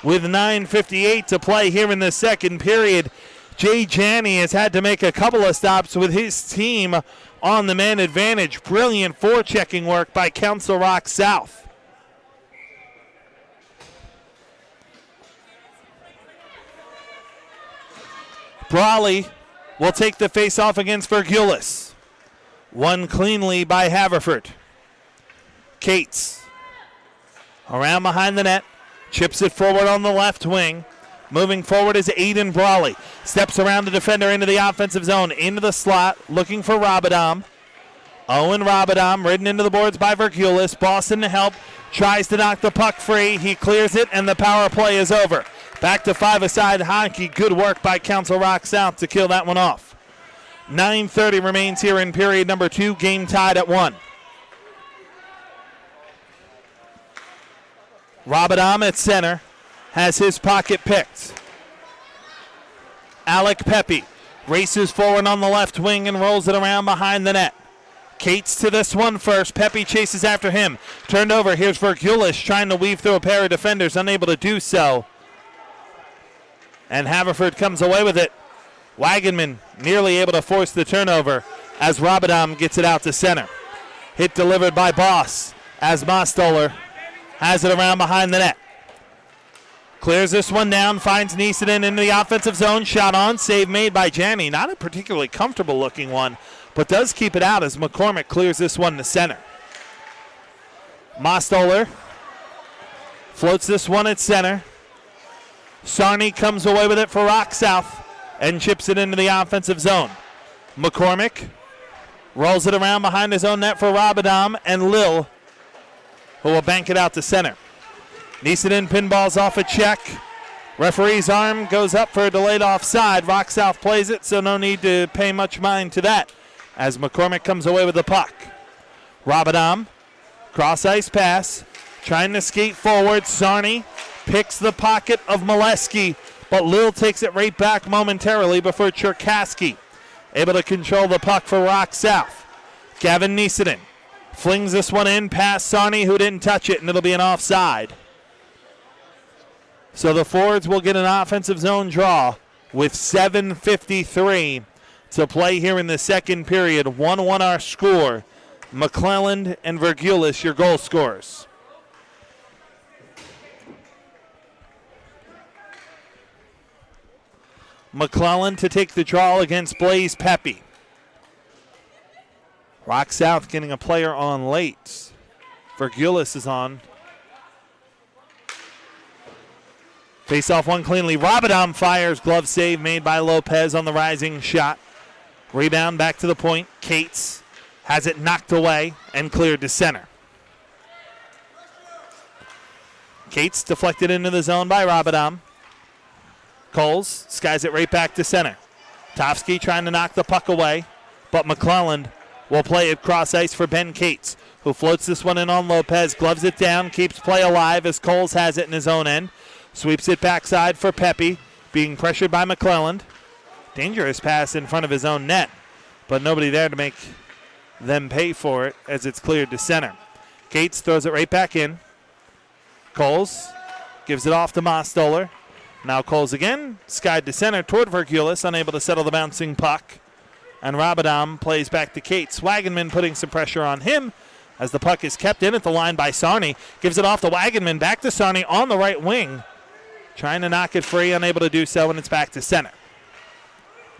With 9:58 to play here in the second period, Jay Janney has had to make a couple of stops with his team on the man advantage. Brilliant forechecking work by Council Rock South. Brawley will take the face-off against Vergulis. Won cleanly by Haverford. Cates around behind the net. Chips it forward on the left wing. Moving forward is Aiden Brawley. Steps around the defender into the offensive zone. Into the slot, looking for Rabadam. Owen Rabadam ridden into the boards by Vergulis. Boston to help. Tries to knock the puck free. He clears it, and the power play is over. Back to 5-a-side hockey. Good work by Council Rock South to kill that one off. 9:30 remains here in period number 2. Game tied at 1. Rabadam at center has his pocket picked. Alec Pepe races forward on the left wing and rolls it around behind the net. Cates to this one first. Pepe chases after him. Turned over. Here's Vergulis trying to weave through a pair of defenders, unable to do so. And Haverford comes away with it. Wagenman nearly able to force the turnover as Rabadam gets it out to center. Hit delivered by Boss as Mostoller has it around behind the net. Clears this one down, finds Nisanen into the offensive zone. Shot on, save made by Janney. Not a particularly comfortable looking one, but does keep it out as McCormick clears this one to center. Mostoller floats this one at center. Sarney comes away with it for Rock South and chips it into the offensive zone. McCormick rolls it around behind his own net for Rabadam and Lil, who will bank it out to center. Nisanen pinballs off a check. Referee's arm goes up for a delayed offside. Rock South plays it, so no need to pay much mind to that as McCormick comes away with the puck. Rabadam, cross ice pass, trying to skate forward. Sarney picks the pocket of Molesky, but Lil takes it right back momentarily before Cherkasky able to control the puck for Rock South. Gavin Nisanen flings this one in past Sarney, who didn't touch it, and it'll be an offside. So the forwards will get an offensive zone draw with 7:53 to play here in the second period. 1-1 our score. McClelland and Vergulis your goal scorers. McClelland to take the draw against Blaze Pepe. Rock South getting a player on late. Vergulis is on. Face off one cleanly. Rabadam fires. Glove save made by Lopez on the rising shot. Rebound back to the point. Cates has it knocked away and cleared to center. Cates deflected into the zone by Rabadam. Coles skies it right back to center. Tofsky trying to knock the puck away, but McClelland will play it cross ice for Ben Cates, who floats this one in on Lopez, gloves it down, keeps play alive as Coles has it in his own end. Sweeps it backside for Pepe, being pressured by McClelland. Dangerous pass in front of his own net, but nobody there to make them pay for it as it's cleared to center. Cates throws it right back in. Coles gives it off to Mostoller. Now Coles again, skied to center toward Vergulis, unable to settle the bouncing puck. And Rabadam plays back to Cates. Wagenman putting some pressure on him as the puck is kept in at the line by Sarney. Gives it off to Wagenman, back to Sarney on the right wing. Trying to knock it free, unable to do so, and it's back to center.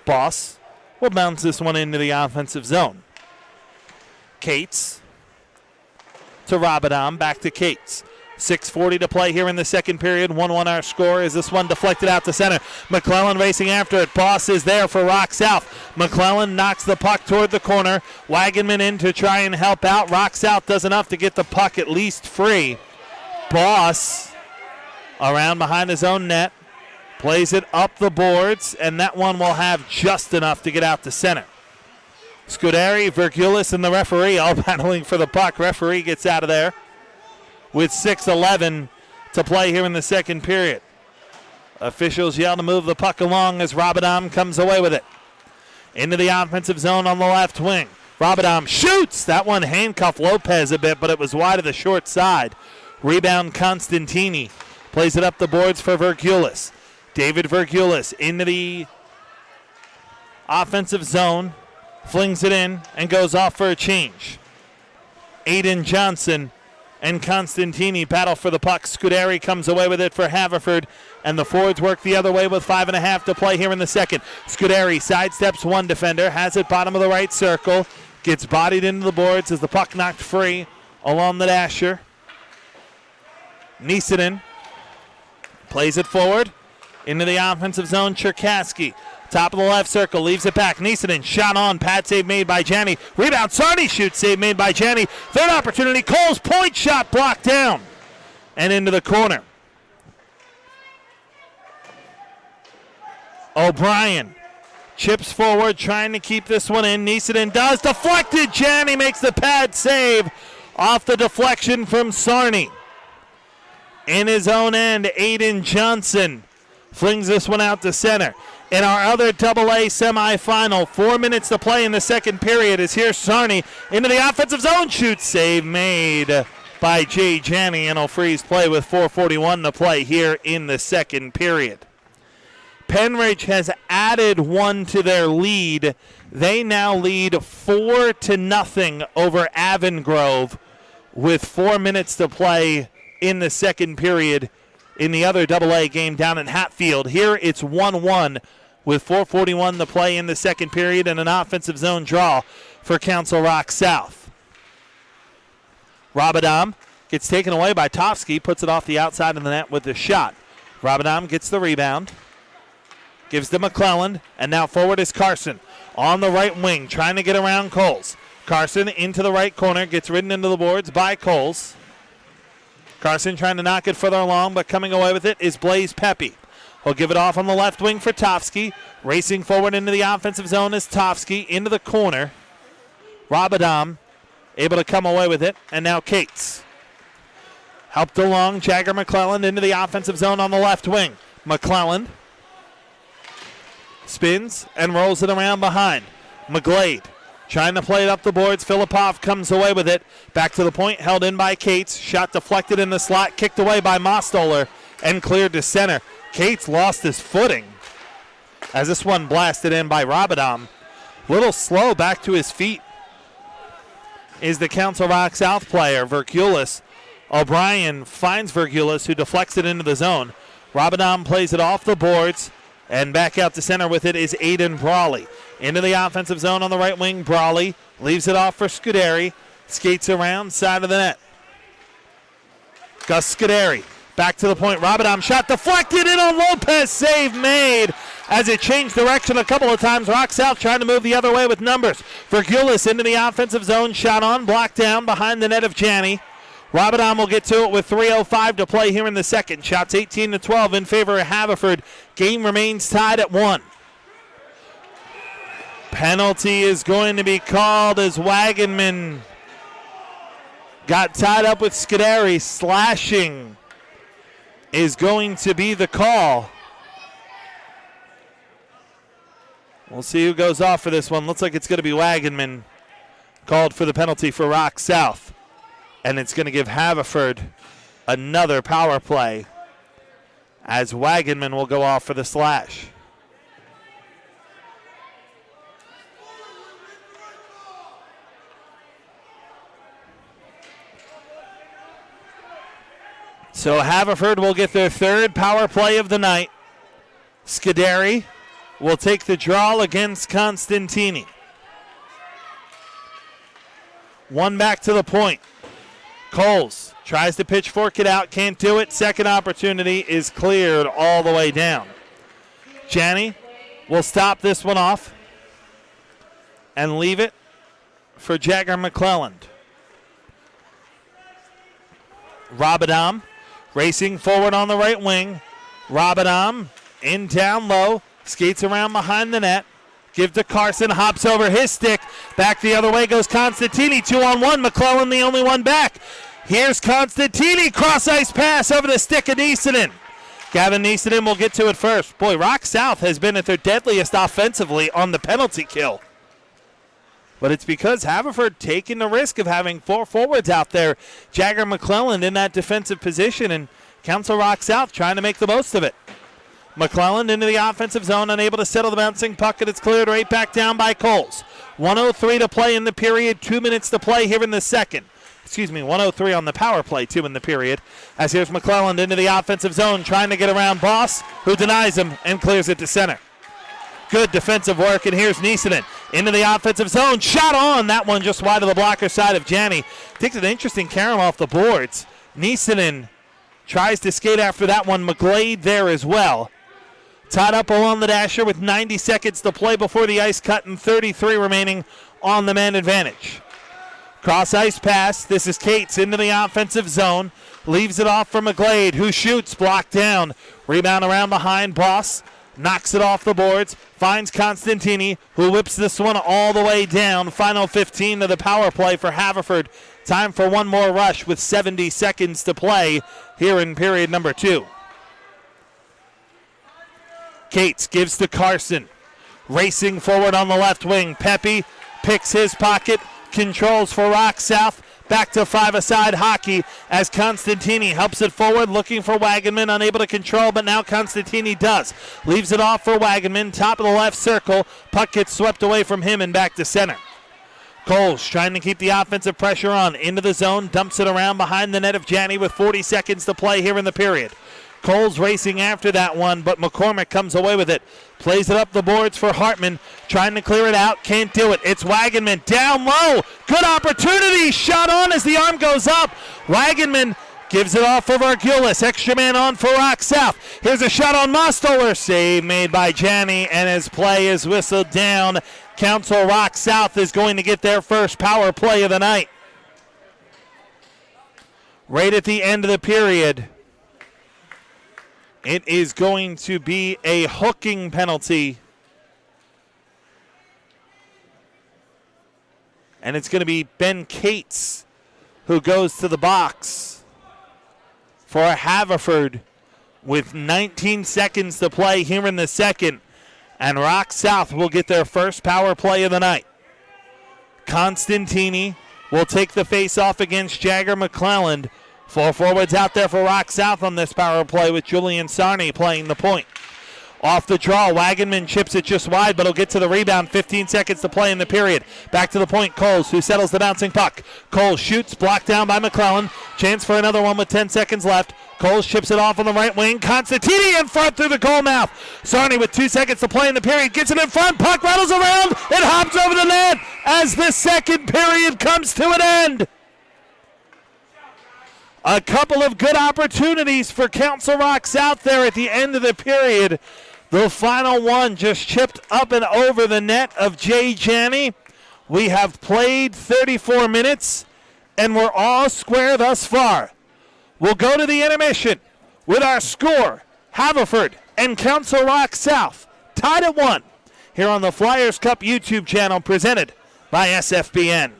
Boss will bounce this one into the offensive zone. Cates to Rabadam, back to Cates. 6:40 to play here in the second period. 1-1 our score as this one deflected out to center. McClellan racing after it. Boss is there for Rock South. McClellan knocks the puck toward the corner. Wagenman in to try and help out. Rock South does enough to get the puck at least free. Boss around behind his own net. Plays it up the boards, and that one will have just enough to get out to center. Scuderi, Virgulis, and the referee all battling for the puck. Referee gets out of there with 6:11 to play here in the second period. Officials yell to move the puck along as Rabadam comes away with it. Into the offensive zone on the left wing. Rabadam shoots. That one handcuffed Lopez a bit, but it was wide of the short side. Rebound Constantini. Plays it up the boards for Virgulis. David Virgulis into the offensive zone. Flings it in and goes off for a change. Aiden Johnson and Constantini battle for the puck. Scuderi comes away with it for Haverford, and the forwards work the other way with 5.5 to play here in the second. Scuderi sidesteps one defender, has it bottom of the right circle, gets bodied into the boards as the puck knocked free along the dasher. Nisanen plays it forward into the offensive zone. Cherkassky, top of the left circle, leaves it back. Nisanen shot on, pad save made by Janney. Rebound, Sardi shoots, save made by Janney. Third opportunity, Cole's point shot blocked down and into the corner. O'Brien chips forward, trying to keep this one in. Nisanen does, deflected. Janney makes the pad save off the deflection from Sarney. In his own end, Aiden Johnson flings this one out to center. In our other AA semifinal, 4 minutes to play in the second period is here Sarney into the offensive zone. Shoot, save made by Jay Janney, and he'll freeze play with 4:41 to play here in the second period. Penridge has added one to their lead. They now lead 4-0 over Avongrove with 4 minutes to play in the second period in the other AA game down in Hatfield. Here it's 1-1 with 4:41 to play in the second period and an offensive zone draw for Council Rock South. Rabadam gets taken away by Tofsky, puts it off the outside of the net with the shot. Rabadam gets the rebound, gives to McClellan, and now forward is Carson on the right wing, trying to get around Coles. Carson into the right corner, gets ridden into the boards by Coles. Carson trying to knock it further along, but coming away with it is Blaze Pepe. He'll give it off on the left wing for Tofsky. Racing forward into the offensive zone is Tofsky into the corner. Rabadam able to come away with it, and now Cates. Helped along, Jagger McClelland into the offensive zone on the left wing. McClelland spins and rolls it around behind. McGlade trying to play it up the boards. Filipov comes away with it. Back to the point, held in by Cates. Shot deflected in the slot, kicked away by Mostoller, and cleared to center. Cates lost his footing as this one blasted in by Rabadam. Little slow back to his feet is the Council Rock South player, Virgulis. O'Brien finds Virgulis, who deflects it into the zone. Rabadam plays it off the boards, and back out to center with it is Aiden Brawley. Into the offensive zone on the right wing, Brawley leaves it off for Scuderi. Skates around, side of the net. Gus Scuderi back to the point. Rabadam shot deflected in on Lopez. Save made as it changed direction a couple of times. Rock South trying to move the other way with numbers. Virgulis into the offensive zone. Shot on, blocked down behind the net of Janney. Rabadam will get to it with 3:05 to play here in the second. Shots 18-12 in favor of Haverford. Game remains tied at 1. Penalty is going to be called as Wagenman got tied up with Scuderi. Slashing is going to be the call. We'll see who goes off for this one. Looks like it's going to be Wagenman called for the penalty for Rock South. And it's going to give Haverford another power play as Wagenman will go off for the slash. So Haverford will get their third power play of the night. Scuderi will take the draw against Constantini. One back to the point. Coles tries to pitchfork it out, can't do it. Second opportunity is cleared all the way down. Janney will stop this one off and leave it for Jagger McClelland. Rabadam racing forward on the right wing. Rabadam in down low, skates around behind the net. Give to Carson, hops over his stick. Back the other way goes Constantini, 2-on-1. McClellan the only one back. Here's Constantini, cross-ice pass over the stick of Niisanen. Gavin Niisanen will get to it first. Boy, Rock South has been at their deadliest offensively on the penalty kill. But it's because Haverford taking the risk of having 4 forwards out there. Jagger McClelland in that defensive position, and Council Rock South trying to make the most of it. McClelland into the offensive zone, unable to settle the bouncing puck, and it's cleared right back down by Coles. 1:03 to play in the period, 2 minutes to play here in the second. 1:03 on the power play, 2 in the period. As here's McClelland into the offensive zone, trying to get around Boss, who denies him and clears it to center. Good defensive work, and here's Niisanen into the offensive zone. Shot on, that one just wide of the blocker side of Janney. Takes an interesting carom off the boards. Niisanen tries to skate after that one. McGlade there as well. Tied up along the dasher with 90 seconds to play before the ice cut and 33 remaining on the man advantage. Cross ice pass. This is Cates into the offensive zone. Leaves it off for McGlade, who shoots, blocked down. Rebound around behind Boss. Knocks it off the boards. Finds Constantini, who whips this one all the way down. Final 15 of the power play for Haverford. Time for one more rush with 70 seconds to play here in period number 2. Cates gives to Carson. Racing forward on the left wing. Pepe picks his pocket. Controls for Rock South. Back to five-a-side hockey as Constantini helps it forward, looking for Wagenman, unable to control, but now Constantini does. Leaves it off for Wagenman, top of the left circle. Puck gets swept away from him and back to center. Coles trying to keep the offensive pressure on. Into the zone, dumps it around behind the net of Janney with 40 seconds to play here in the period. Coles racing after that one, but McCormick comes away with it. Plays it up the boards for Hartman, trying to clear it out, can't do it. It's Wagenman down low. Good opportunity, shot on as the arm goes up. Wagenman gives it off for Vargulis. Extra man on for Rock South. Here's a shot on Mostoller. Save made by Janney, and his play is whistled down. Council Rock South is going to get their first power play of the night. Right at the end of the period, it is going to be a hooking penalty. And it's going to be Ben Cates who goes to the box for Haverford with 19 seconds to play here in the second. And Rock South will get their first power play of the night. Constantini will take the face-off against Jagger McClelland. 4 forwards out there for Rock South on this power play with Julian Sarney playing the point. Off the draw, Wagenman chips it just wide, but he'll get to the rebound. 15 seconds to play in the period. Back to the point, Coles, who settles the bouncing puck. Coles shoots, blocked down by McClellan. Chance for another one with 10 seconds left. Coles chips it off on the right wing. Constantini in front through the goal mouth. Sarney with 2 seconds to play in the period. Gets it in front. Puck rattles around. It hops over the net as the second period comes to an end. A couple of good opportunities for Council Rock South there at the end of the period. The final one just chipped up and over the net of Jay Janney. We have played 34 minutes, and we're all square thus far. We'll go to the intermission with our score, Haverford and Council Rock South, tied at 1, here on the Flyers Cup YouTube channel presented by SFBN.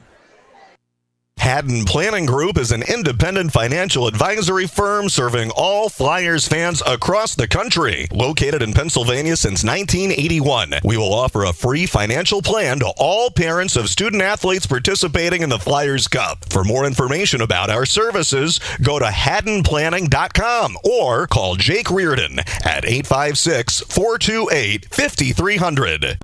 Haddon Planning Group is an independent financial advisory firm serving all Flyers fans across the country. Located in Pennsylvania since 1981, we will offer a free financial plan to all parents of student athletes participating in the Flyers Cup. For more information about our services, go to haddonplanning.com or call Jake Reardon at 856-428-5300.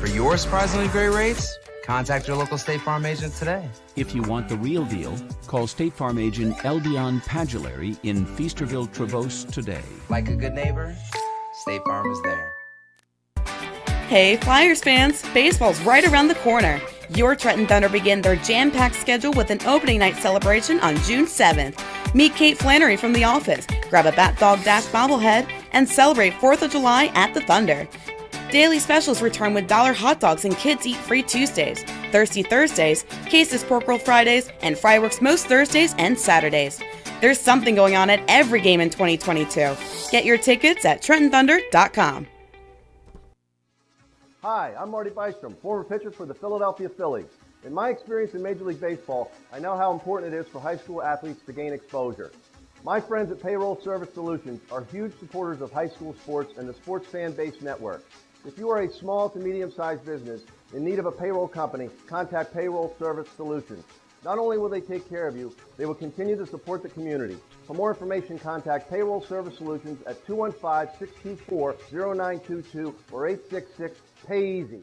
For your surprisingly great rates, Contact your local State Farm agent today. If you want the real deal, call State Farm agent Eldion Padulary in Feasterville, Trevose today. Like a good neighbor, State Farm is there. Hey Flyers fans, baseball's right around the corner. Your Trenton Thunder begin their jam-packed schedule with an opening night celebration on June 7th. Meet Kate Flannery from The Office, grab a Bat Dog Dash bobblehead, and celebrate 4th of July at the Thunder. Daily specials return with $1 hot dogs and Kids Eat Free Tuesdays, Thirsty Thursdays, Case's Pork Roll Fridays, and Fireworks most Thursdays and Saturdays. There's something going on at every game in 2022. Get your tickets at TrentonThunder.com. Hi, I'm Marty Bystrom, former pitcher for the Philadelphia Phillies. In my experience in Major League Baseball, I know how important it is for high school athletes to gain exposure. My friends at Payroll Service Solutions are huge supporters of high school sports and the Sports Fan Base Network. If you are a small to medium-sized business in need of a payroll company, contact Payroll Service Solutions. Not only will they take care of you, they will continue to support the community. For more information, contact Payroll Service Solutions at 215-624-0922 or 866-PAY-EASY.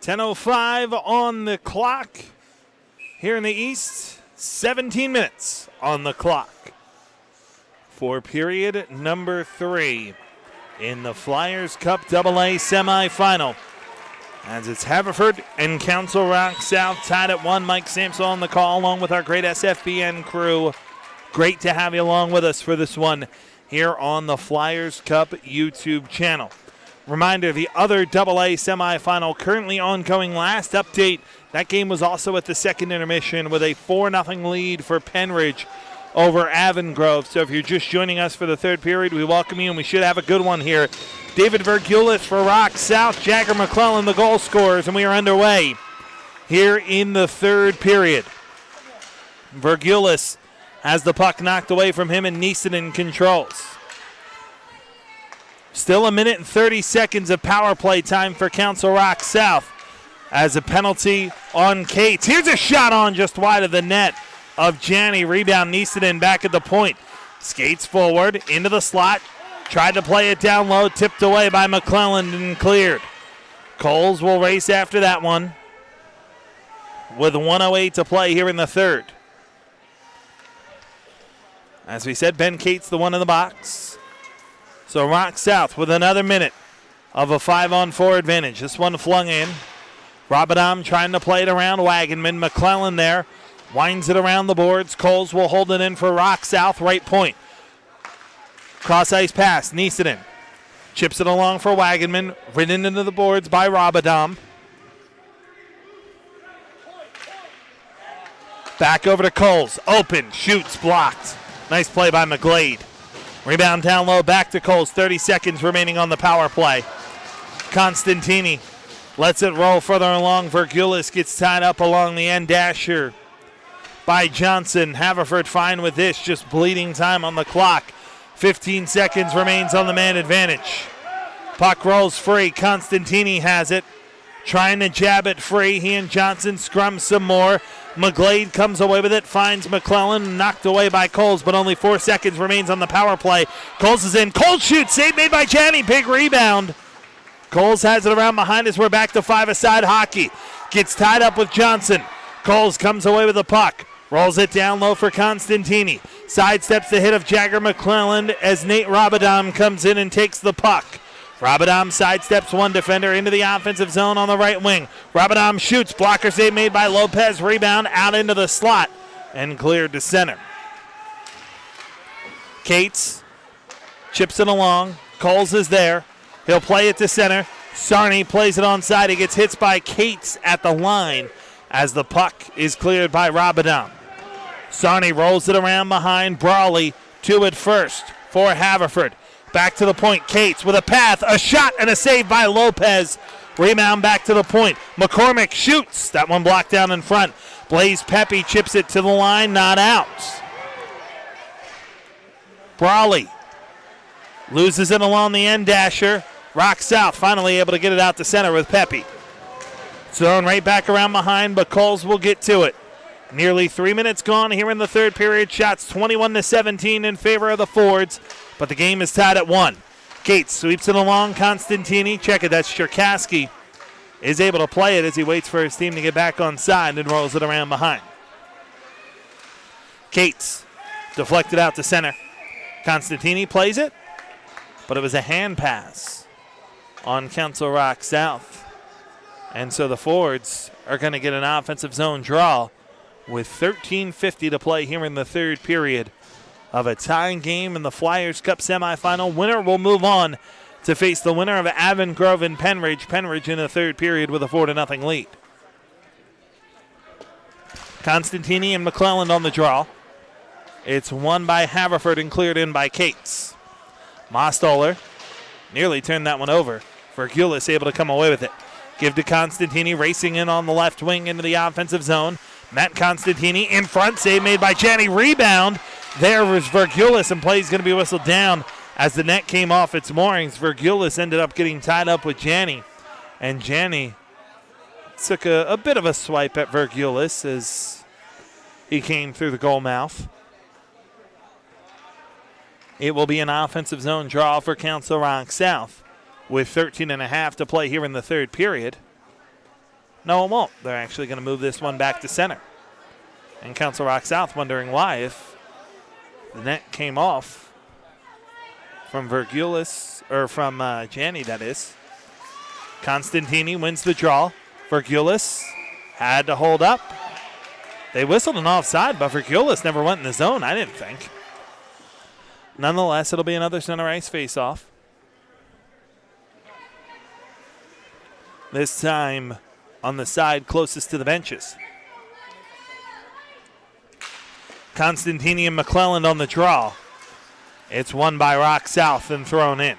10:05 on the clock here in the East. 17 minutes on the clock for period number 3 in the Flyers Cup AA semifinal. As it's Haverford and Council Rock South tied at 1. Mike Sampson on the call along with our great SFBN crew. Great to have you along with us for this one here on the Flyers Cup YouTube channel. Reminder, the other AA semifinal currently ongoing. Last update, that game was also at the second intermission with a 4-0 lead for Penridge over Avongrove. So if you're just joining us for the third period, we welcome you, and we should have a good one here. David Vergulis for Rock South, Jagger McClellan the goal scorers, and we are underway here in the third period. Vergulis has the puck knocked away from him, and Niskanen controls. Still 1 minute and 30 seconds of power play time for Council Rock South as a penalty on Cates. Here's a shot on just wide of the net of Janney. Rebound, Niskanen back at the point. Skates forward into the slot. Tried to play it down low, tipped away by McClellan and cleared. Coles will race after that one with 1:08 to play here in the third. As we said, Ben Cates the one in the box. So Rock South with another minute of a 5-on-4 advantage. This one flung in. Rabadam trying to play it around Wagenman. McClellan there. Winds it around the boards. Coles will hold it in for Rock South, right point. Cross ice pass, Niskanen. Chips it along for Wagenman. Ridden into the boards by Rabadam. Back over to Coles. Open, shoots, blocked. Nice play by McGlade. Rebound down low, back to Coles. 30 seconds remaining on the power play. Constantini lets it roll further along. Vergulis gets tied up along the end dasher by Johnson. Haverford fine with this, just bleeding time on the clock. 15 seconds remains on the man advantage. Puck rolls free. Constantini has it. Trying to jab it free. He and Johnson scrum some more. McGlade comes away with it, finds McClellan, knocked away by Coles, but only 4 seconds remains on the power play. Coles is in. Coles shoots. Save made by Janney. Big rebound. Coles has it around behind us. We're back to five-a-side hockey. Gets tied up with Johnson. Coles comes away with the puck. Rolls it down low for Constantini. Sidesteps the hit of Jagger McClellan as Nate Rabadam comes in and takes the puck. Rabadam sidesteps one defender into the offensive zone on the right wing. Rabadam shoots. Blocker save made by Lopez. Rebound out into the slot and cleared to center. Cates chips it along. Coles is there. He'll play it to center. Sarney plays it onside. He gets hit by Cates at the line as the puck is cleared by Rabadam. Sarney rolls it around behind. Brawley to it first for Haverford. Back to the point. Cates with a path, a shot, and a save by Lopez. Rebound back to the point. McCormick shoots. That one blocked down in front. Blaze Pepe chips it to the line, not out. Brawley loses it along the end dasher. Rock South finally able to get it out to center with Pepe. Thrown right back around behind, but Coles will get to it. Nearly 3 minutes gone here in the third period. Shots 21-17 in favor of the Fords, but the game is tied at 1. Cates sweeps it along. Constantini, check it, that's Cherkasky, is able to play it as he waits for his team to get back on side and rolls it around behind. Cates deflected out to center. Constantini plays it, but it was a hand pass on Council Rock South. And so the Fords are going to get an offensive zone draw with 13:50 to play here in the third period of a tying game in the Flyers Cup semifinal. Winner will move on to face the winner of Avongrove and Penridge. Penridge in the third period with a 4-0 lead. Constantini and McClellan on the draw. It's won by Haverford and cleared in by Cates. Mostoller nearly turned that one over. Vergulis able to come away with it. Give to Constantini, racing in on the left wing into the offensive zone. Matt Constantini in front, save made by Janney. Rebound. There was Vergulis, and play is going to be whistled down as the net came off its moorings. Vergulis ended up getting tied up with Janney, and Janney took a bit of a swipe at Vergulis as he came through the goal mouth. It will be an offensive zone draw for Council Rock South with 13.5 to play here in the third period. No, it won't. They're actually going to move this one back to center. And Council Rock South wondering why, if the net came off from Virgulis, or from Janney, that is. Constantini wins the draw. Virgulis had to hold up. They whistled an offside, but Virgulis never went in the zone, I didn't think. Nonetheless, it'll be another center ice face-off. This time on the side closest to the benches. Constantini and McClelland on the draw. It's won by Rock South and thrown in.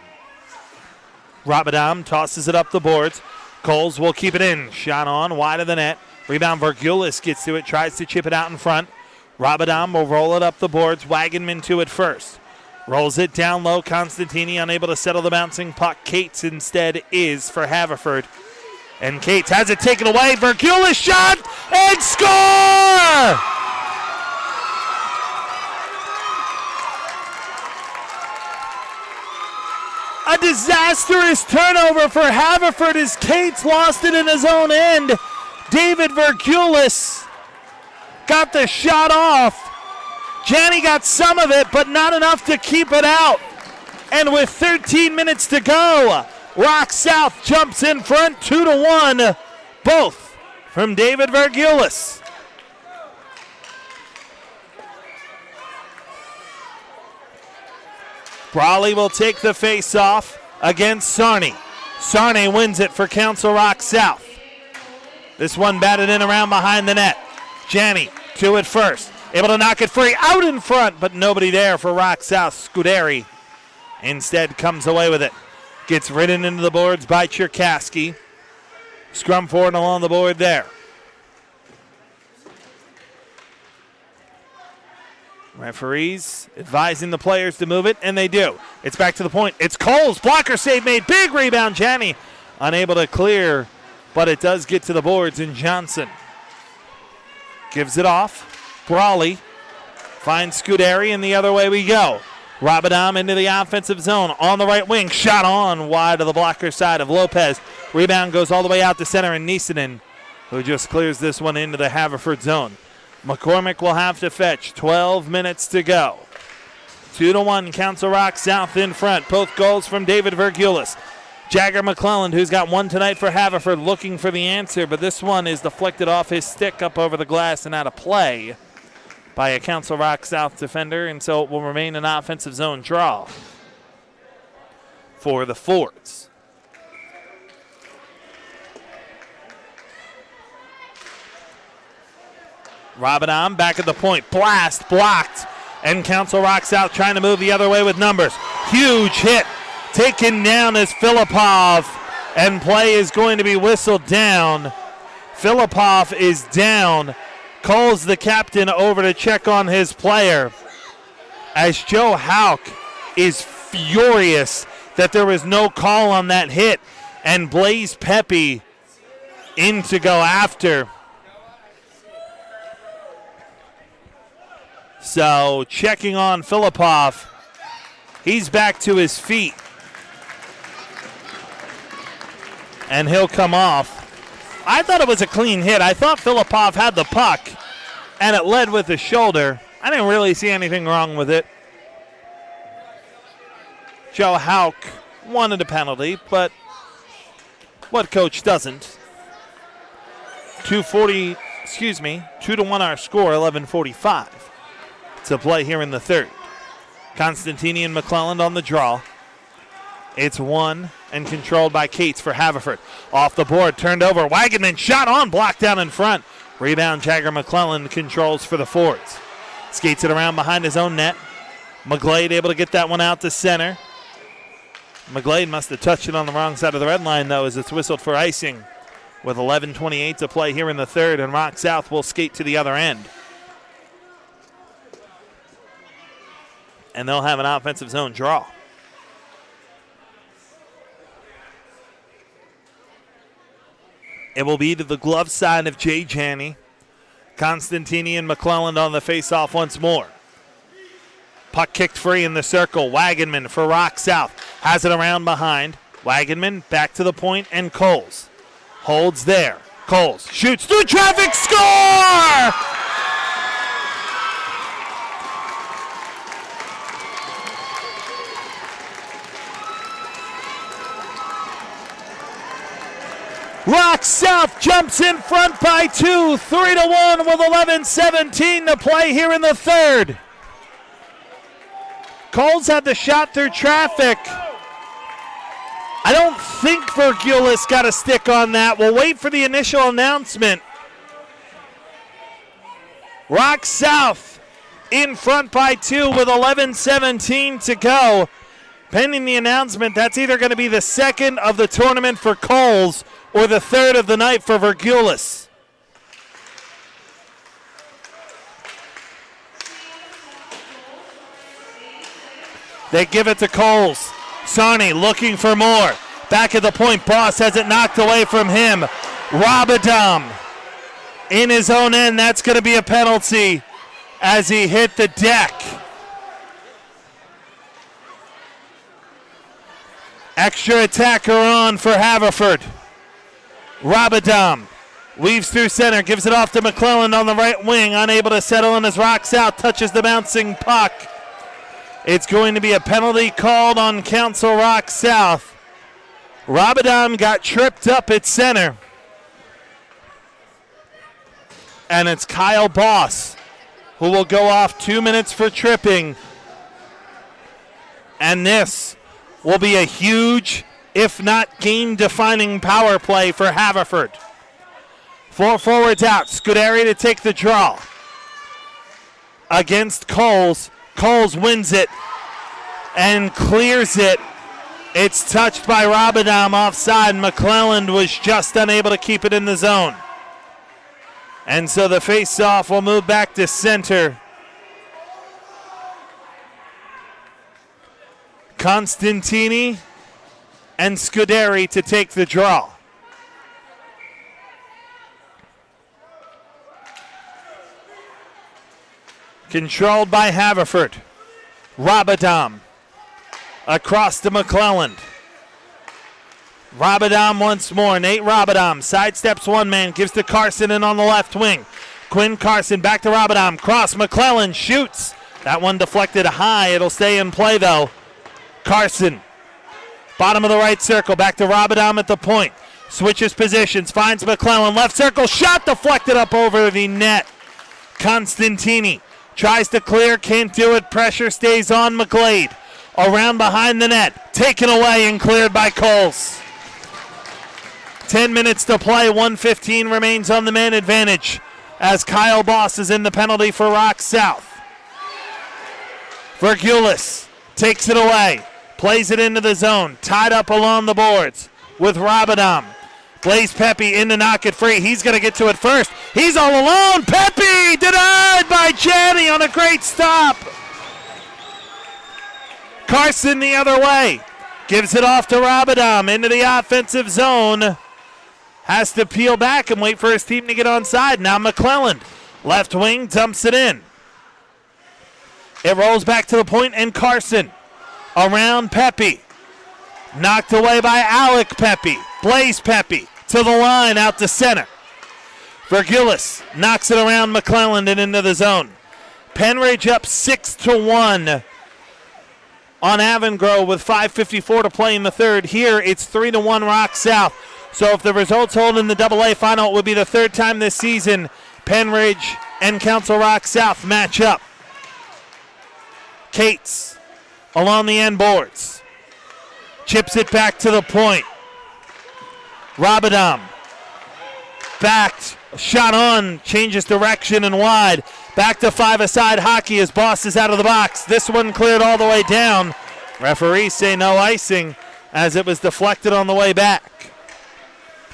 Rabadam tosses it up the boards. Coles will keep it in. Shot on, wide of the net. Rebound, Virgulis gets to it, tries to chip it out in front. Rabadam will roll it up the boards. Wagenman to it first. Rolls it down low. Constantini unable to settle the bouncing puck. Cates instead is for Haverford. And Cates has it taken away. Virgulis shot and score! A disastrous turnover for Haverford as Cates lost it in his own end. David Virgulis got the shot off. Janney got some of it, but not enough to keep it out. And with 13 minutes to go, Rock South jumps in front 2-1, both from David Virgulis. Brawley will take the face-off against Sarney. Sarney wins it for Council Rock South. This one batted in around behind the net. Janney to it first. Able to knock it free out in front, but nobody there for Rock South. Scuderi instead comes away with it. Gets ridden into the boards by Cherkasky. Scrum forward along the board there. Referees advising the players to move it, and they do. It's back to the point. It's Coles. Blocker save made. Big rebound. Janney unable to clear, but it does get to the boards, and Johnson gives it off. Brawley finds Scuderi, and the other way we go. Rabadam into the offensive zone on the right wing. Shot on wide of the blocker side of Lopez. Rebound goes all the way out to center, and Nisanen, who just clears this one into the Haverford zone. McCormick will have to fetch. 12 minutes to go. 2-1, Council Rock South in front. Both goals from David Virgulis. Jagger McClelland, who's got one tonight for Haverford, looking for the answer, but this one is deflected off his stick up over the glass and out of play by a Council Rock South defender, and so it will remain an offensive zone draw for the Fords. Rabadam back at the point. Blast blocked. And Council Rock South trying to move the other way with numbers. Huge hit. Taken down as Filipov. And play is going to be whistled down. Filipov is down. Calls the captain over to check on his player. As Joe Hauk is furious that there was no call on that hit. And Blaze Pepe in to go after. So checking on Filipov. He's back to his feet. And he'll come off. I thought it was a clean hit. I thought Filipov had the puck, and it led with the shoulder. I didn't really see anything wrong with it. Joe Hauk wanted a penalty, but what coach doesn't? 2-1 our score, 11:45 to play here in the third. Constantini and McClelland on the draw. It's won and controlled by Cates for Haverford. Off the board, turned over. Wagenman shot on, blocked down in front. Rebound, Jagger McClelland controls for the Fords. Skates it around behind his own net. McGlade able to get that one out to center. McGlade must have touched it on the wrong side of the red line, though, as it's whistled for icing. With 11:28 to play here in the third, and Rock South will skate to the other end. And they'll have an offensive zone draw. It will be to the glove side of Jay Janney. Constantini and McClelland on the face-off once more. Puck kicked free in the circle. Wagenman for Rock South. Has it around behind. Wagenman back to the point, and Coles holds there. Coles shoots through traffic, score! Rock South jumps in front by 2, 3-1 with 11:17 to play here in the third. Coles had the shot through traffic. I don't think Vergulis got a stick on that. We'll wait for the initial announcement. Rock South in front by 2 with 11:17 to go. Pending the announcement, that's either going to be the second of the tournament for Coles or the third of the night for Vergulis. They give it to Coles. Sarney looking for more. Back at the point, Boss has it knocked away from him. Rabadam in his own end. That's going to be a penalty as he hit the deck. Extra attacker on for Haverford. Rabadam weaves through center, gives it off to McClelland on the right wing, unable to settle in as Rock South touches the bouncing puck. It's going to be a penalty called on Council Rock South. Rabadam got tripped up at center. And it's Kyle Boss who will go off 2 minutes for tripping. And this will be a huge, if not game-defining power play for Haverford. 4 forwards out. Scuderi to take the draw. Against Coles. Coles wins it and clears it. It's touched by Rabadam offside. McClelland was just unable to keep it in the zone. And so the face-off will move back to center. Constantini and Scuderi to take the draw. Controlled by Haverford. Rabadam across to McClelland. Rabadam once more. Nate Rabadam sidesteps one man, gives to Carson in on the left wing. Quinn Carson back to Rabadam. Cross McClelland shoots. That one deflected high. It'll stay in play though. Carson, bottom of the right circle, back to Rabadam at the point. Switches positions, finds McClelland, left circle, shot deflected up over the net. Constantini tries to clear, can't do it. Pressure stays on McGlade. Around behind the net, taken away and cleared by Coles. 10 minutes to play, 1:15 remains on the man advantage as Kyle Boss is in the penalty for Rock South. Vergulis takes it away. Plays it into the zone. Tied up along the boards with Rabadam. Blaze Pepe in to knock it free. He's going to get to it first. He's all alone. Pepe denied by Janney on a great stop. Carson the other way. Gives it off to Rabadam into the offensive zone. Has to peel back and wait for his team to get onside. Now McClelland. Left wing dumps it in. It rolls back to the point and Carson. Around Pepe. Knocked away by Alec Pepe. Blaze Pepe to the line out to center. Vergulis knocks it around McClelland and into the zone. Penridge up 6-1 on Avongrove with 5:54 to play in the third. Here it's 3-1 Rock South. So if the results hold in the AA final, it would be the third time this season Penridge and Council Rock South match up. Cates along the end boards. Chips it back to the point. Rabadam. Backed. Shot on. Changes direction and wide. Back to five-a-side hockey as Boss is out of the box. This one cleared all the way down. Referees say no icing as it was deflected on the way back.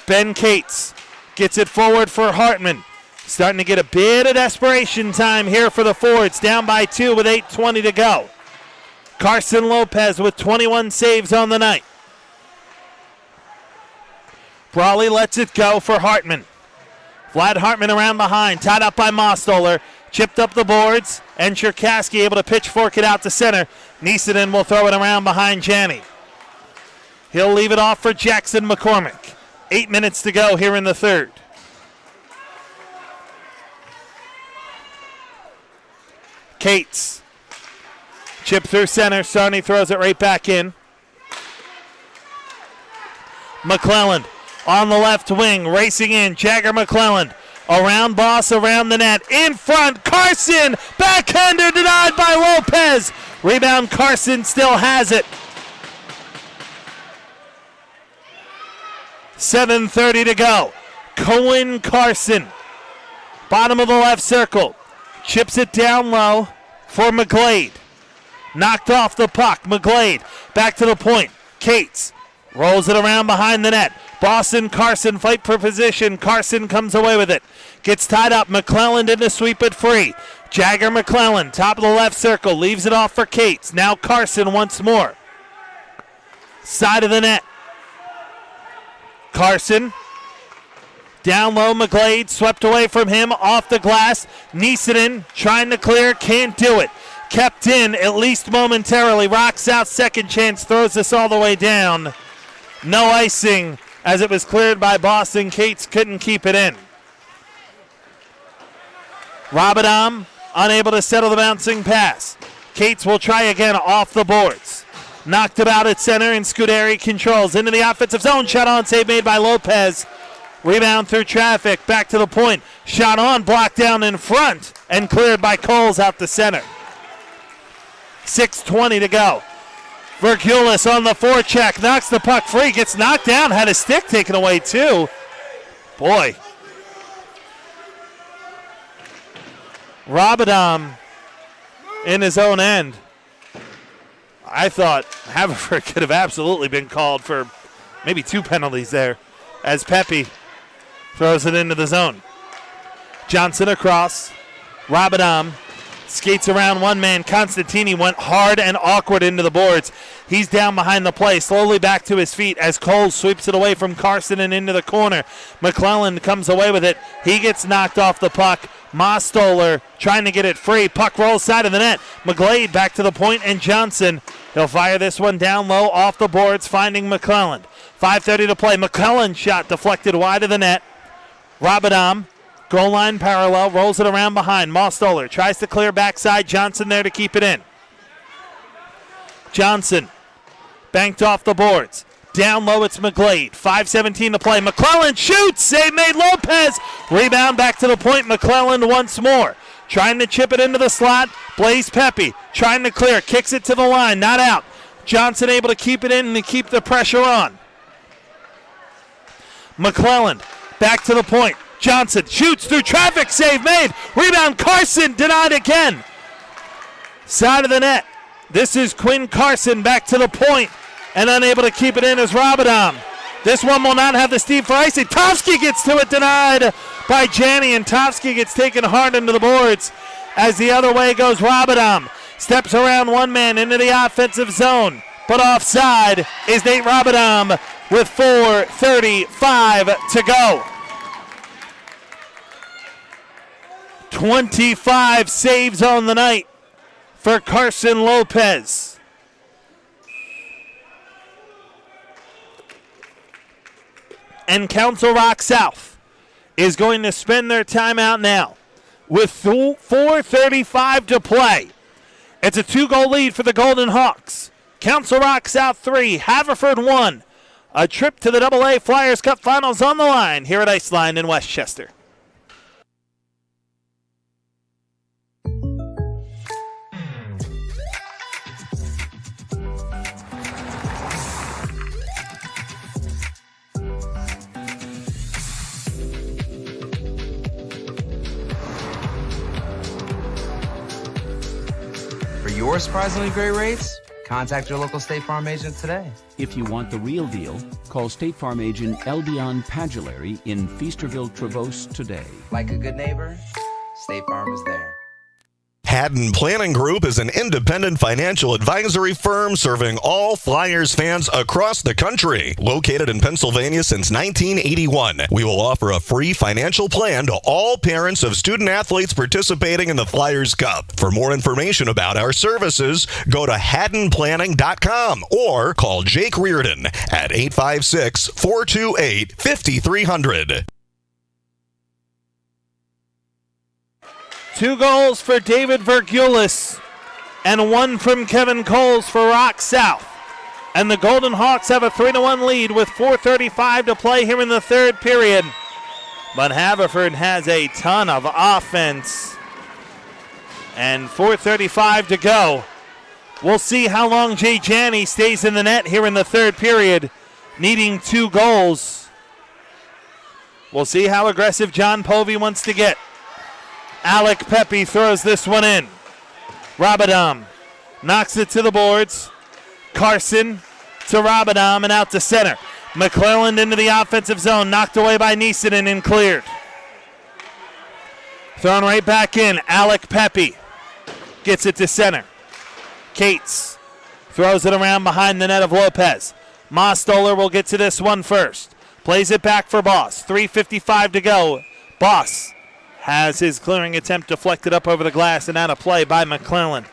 Ben Cates gets it forward for Hartman. Starting to get a bit of desperation time here for the forwards. Down by 2 with 8:20 to go. Carson Lopez with 21 saves on the night. Brawley lets it go for Hartman. Vlad Hartman around behind, tied up by Mostoller. Chipped up the boards, and Cherkasky able to pitchfork it out to center. Nisanen will throw it around behind Janney. He'll leave it off for Jackson McCormick. 8 minutes to go here in the third. Cates. Chip through center. Sarney throws it right back in. McClelland on the left wing, racing in. Jagger McClelland around Boss, around the net. In front, Carson. Backhander denied by Lopez. Rebound, Carson still has it. 7:30 to go. Cohen Carson. Bottom of the left circle. Chips it down low for McGlade. Knocked off the puck. McGlade back to the point. Cates rolls it around behind the net. Boston Carson fight for position. Carson comes away with it. Gets tied up. McClelland in to sweep it free. Jagger McClelland, top of the left circle, leaves it off for Cates. Now Carson once more. Side of the net. Carson. Down low, McGlade swept away from him, off the glass. Niskanen trying to clear, can't do it. Kept in, at least momentarily. Rocks out, second chance, throws this all the way down. No icing as it was cleared by Boston. Cates couldn't keep it in. Rabadam unable to settle the bouncing pass. Cates will try again off the boards. Knocked about at center, and Scuderi controls into the offensive zone. Shot on, save made by Lopez. Rebound through traffic, back to the point. Shot on, blocked down in front, and cleared by Coles out the center. 6:20 to go. Vergulis on the forecheck, knocks the puck free, gets knocked down, had his stick taken away too. Boy. Rabadam in his own end. I thought Haverford could have absolutely been called for maybe 2 penalties there as Pepe throws it into the zone. Johnson across. Rabadam skates around one man. Constantini went hard and awkward into the boards. He's down behind the play, slowly back to his feet as Cole sweeps it away from Carson and into the corner. McClelland comes away with it. He gets knocked off the puck. Mostoller trying to get it free. Puck rolls side of the net. McGlade back to the point, and Johnson. He'll fire this one down low off the boards, finding McClelland. 5:30 to play. McClelland shot deflected wide of the net. Rabadam, goal line parallel, rolls it around behind. Mostoller tries to clear backside. Johnson there to keep it in. Johnson banked off the boards. Down low, it's McGlade. 5:17 to play. McClelland shoots. Save made Lopez. Rebound back to the point. McClelland once more. Trying to chip it into the slot. Blaze Pepe trying to clear. Kicks it to the line. Not out. Johnson able to keep it in and to keep the pressure on. McClelland back to the point. Johnson shoots through traffic. Save made. Rebound Carson denied again. Side of the net. This is Quinn Carson back to the point. And unable to keep it in is Rabadam. This one will not have the steam for icing. Tofsky gets to it, denied by Janney, and Tofsky gets taken hard into the boards as the other way goes Rabadam. Steps around one man into the offensive zone, but offside is Nate Rabadam with 4:35 to go. 25 saves on the night for Carson Lopez. And Council Rock South is going to spend their timeout now with 4:35 to play. It's a 2-goal lead for the Golden Hawks. Council Rock South 3, Haverford 1. A trip to the AA Flyers Cup Finals on the line here at Iceline in Westchester. For your surprisingly great rates, contact your local State Farm agent today. If you want the real deal, call State Farm agent Eldion Padulary in Feasterville, Trevose today. Like a good neighbor, State Farm is there. Haddon Planning Group is an independent financial advisory firm serving all Flyers fans across the country. Located in Pennsylvania since 1981, we will offer a free financial plan to all parents of student athletes participating in the Flyers Cup. For more information about our services, go to haddonplanning.com or call Jake Reardon at 856-428-5300. 2 goals for David Vergulis and 1 from Kevin Coles for Rock South. And the Golden Hawks have a 3-1 lead with 4:35 to play here in the third period. But Haverford has a ton of offense. And 4:35 to go. We'll see how long Jay Janney stays in the net here in the third period, needing 2 goals. We'll see how aggressive John Povey wants to get. Alec Pepe throws this one in. Rabadam knocks it to the boards. Carson to Rabadam and out to center. McClelland into the offensive zone, knocked away by Nisanen and cleared. Thrown right back in. Alec Pepe gets it to center. Cates throws it around behind the net of Lopez. Mostoller will get to this one first. Plays it back for Boss. 3:55 to go. Boss has his clearing attempt deflected up over the glass and out of play by McClelland.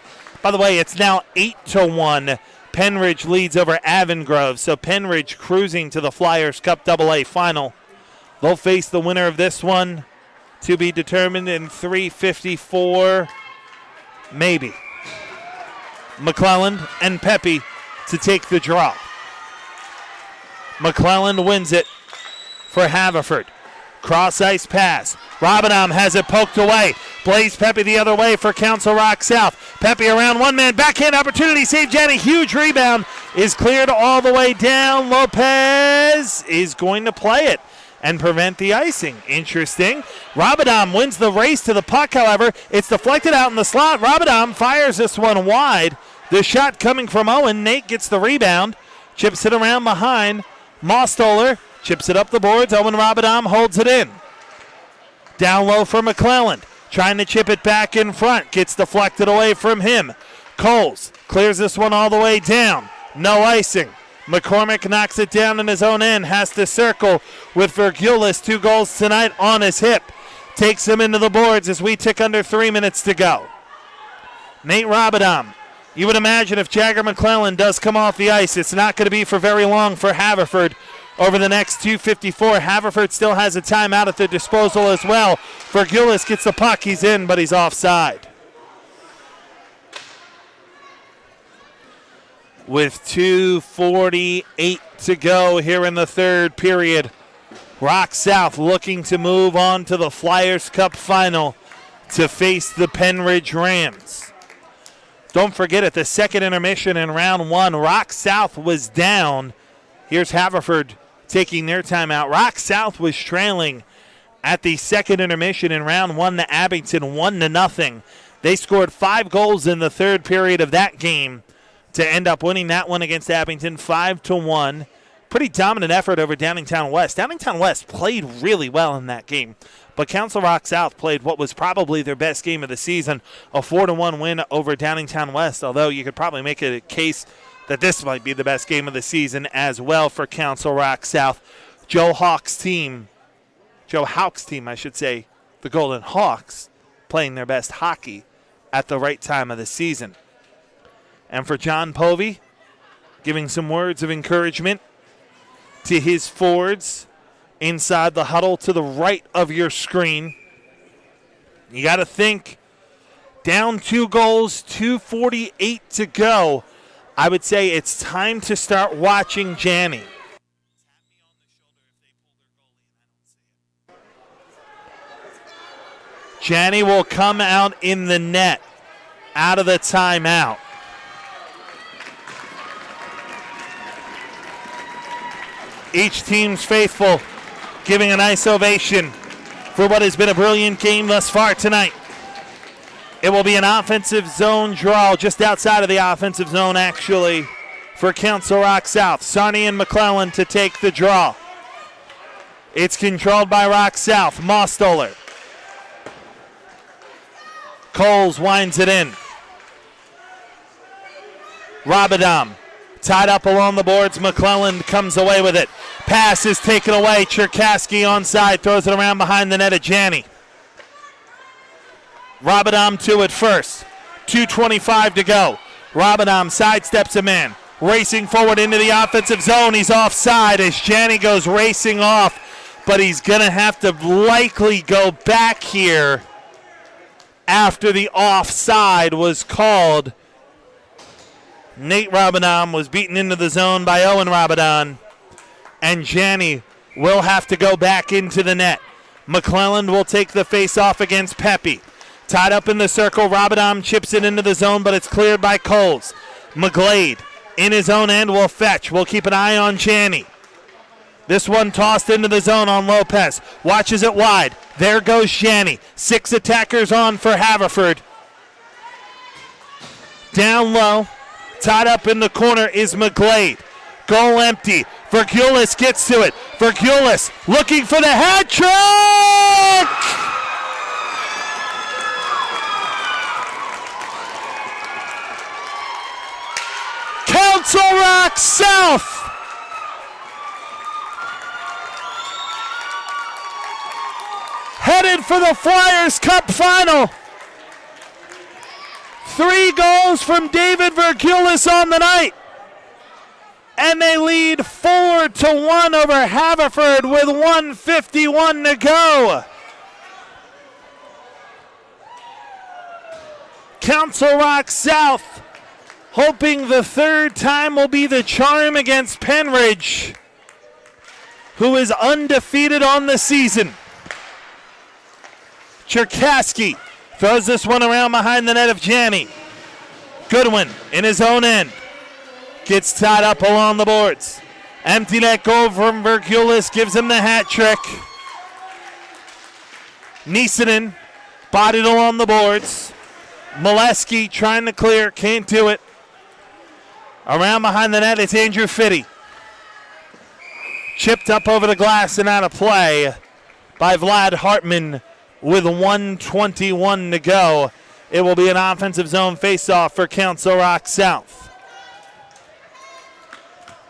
By the way, it's now 8-1. Penridge leads over Avongrove, so Penridge cruising to the Flyers Cup AA final. They'll face the winner of this one to be determined in 3:54, maybe. McClelland and Pepe to take the draw. McClelland wins it for Haverford. Cross ice pass. Rabadam has it poked away. Blaze Pepe the other way for Council Rock South. Pepe around one man. Backhand opportunity. Save Janney. Huge rebound. Is cleared all the way down. Lopez is going to play it and prevent the icing. Interesting. Rabadam wins the race to the puck, however. It's deflected out in the slot. Rabadam fires this one wide. The shot coming from Owen. Nate gets the rebound. Chips it around behind. Mostoller chips it up the boards. Owen Rabadam holds it in. Down low for McClelland. Trying to chip it back in front. Gets deflected away from him. Coles clears this one all the way down. No icing. McCormick knocks it down in his own end. Has to circle with Vergulis. 2 goals tonight on his hip. Takes him into the boards as we tick under 3 minutes to go. Nate Rabadam. You would imagine if Jagger McClelland does come off the ice, it's not going to be for very long for Haverford. Over the next 2:54, Haverford still has a timeout at their disposal as well. Vergulis gets the puck. He's in, but he's offside. With 2:48 to go here in the third period, Rock South looking to move on to the Flyers Cup final to face the Penridge Rams. Don't forget, at the second intermission in round 1, Rock South was down. Here's Haverford taking their timeout. Rock South was trailing at the second intermission in round 1 to Abington, 1-0. They scored 5 goals in the third period of that game to end up winning that one against Abington 5-1. Pretty dominant effort over Downingtown West. Downingtown West played really well in that game, but Council Rock South played what was probably their best game of the season, a 4-1 win over Downingtown West, although you could probably make a case that this might be the best game of the season as well for Council Rock South. Joe Hawks' team, I should say, the Golden Hawks, playing their best hockey at the right time of the season. And for John Povey, giving some words of encouragement to his forwards inside the huddle to the right of your screen. You got to think, down 2 goals, 2:48 to go. I would say it's time to start watching Janney. Janney will come out in the net out of the timeout. Each team's faithful giving a nice ovation for what has been a brilliant game thus far tonight. It will be an offensive zone draw just outside of the offensive zone, actually, for Council Rock South. Sarney and McClelland to take the draw. It's controlled by Rock South. Mostoller. Coles winds it in. Rabadam tied up along the boards. McClelland comes away with it. Pass is taken away. Cherkasky onside. Throws it around behind the net of Janney. Rabadam to it first. 2:25 to go. Rabadam sidesteps a man. Racing forward into the offensive zone. He's offside as Janney goes racing off. But he's going to have to likely go back here after the offside was called. Nate Rabadon was beaten into the zone by Owen Rabadon, and Janney will have to go back into the net. McClelland will take the face-off against Pepe. Tied up in the circle, Rabadon chips it into the zone, but it's cleared by Coles. McGlade in his own end will fetch. We'll keep an eye on Janney. This one tossed into the zone on Lopez. Watches it wide. There goes Janney. 6 attackers on for Haverford. Down low. Tied up in the corner is McGlade. Goal empty. Vergulis gets to it. Vergulis looking for the hat trick! Council Rock South headed for the Flyers Cup final. 3 goals from David Vergulis on the night. And they lead 4-1 over Haverford with 1:51 to go. Council Rock South hoping the third time will be the charm against Penridge, who is undefeated on the season. Cherkasky throws this one around behind the net of Janney. Goodwin in his own end. Gets tied up along the boards. Empty net goal from Vergulis gives him the hat trick. Nisanen bodied along the boards. Molesky trying to clear, can't do it. Around behind the net, it's Andrew Fitty. Chipped up over the glass and out of play by Vlad Hartman with 1:21 to go. It will be an offensive zone faceoff for Council Rock South.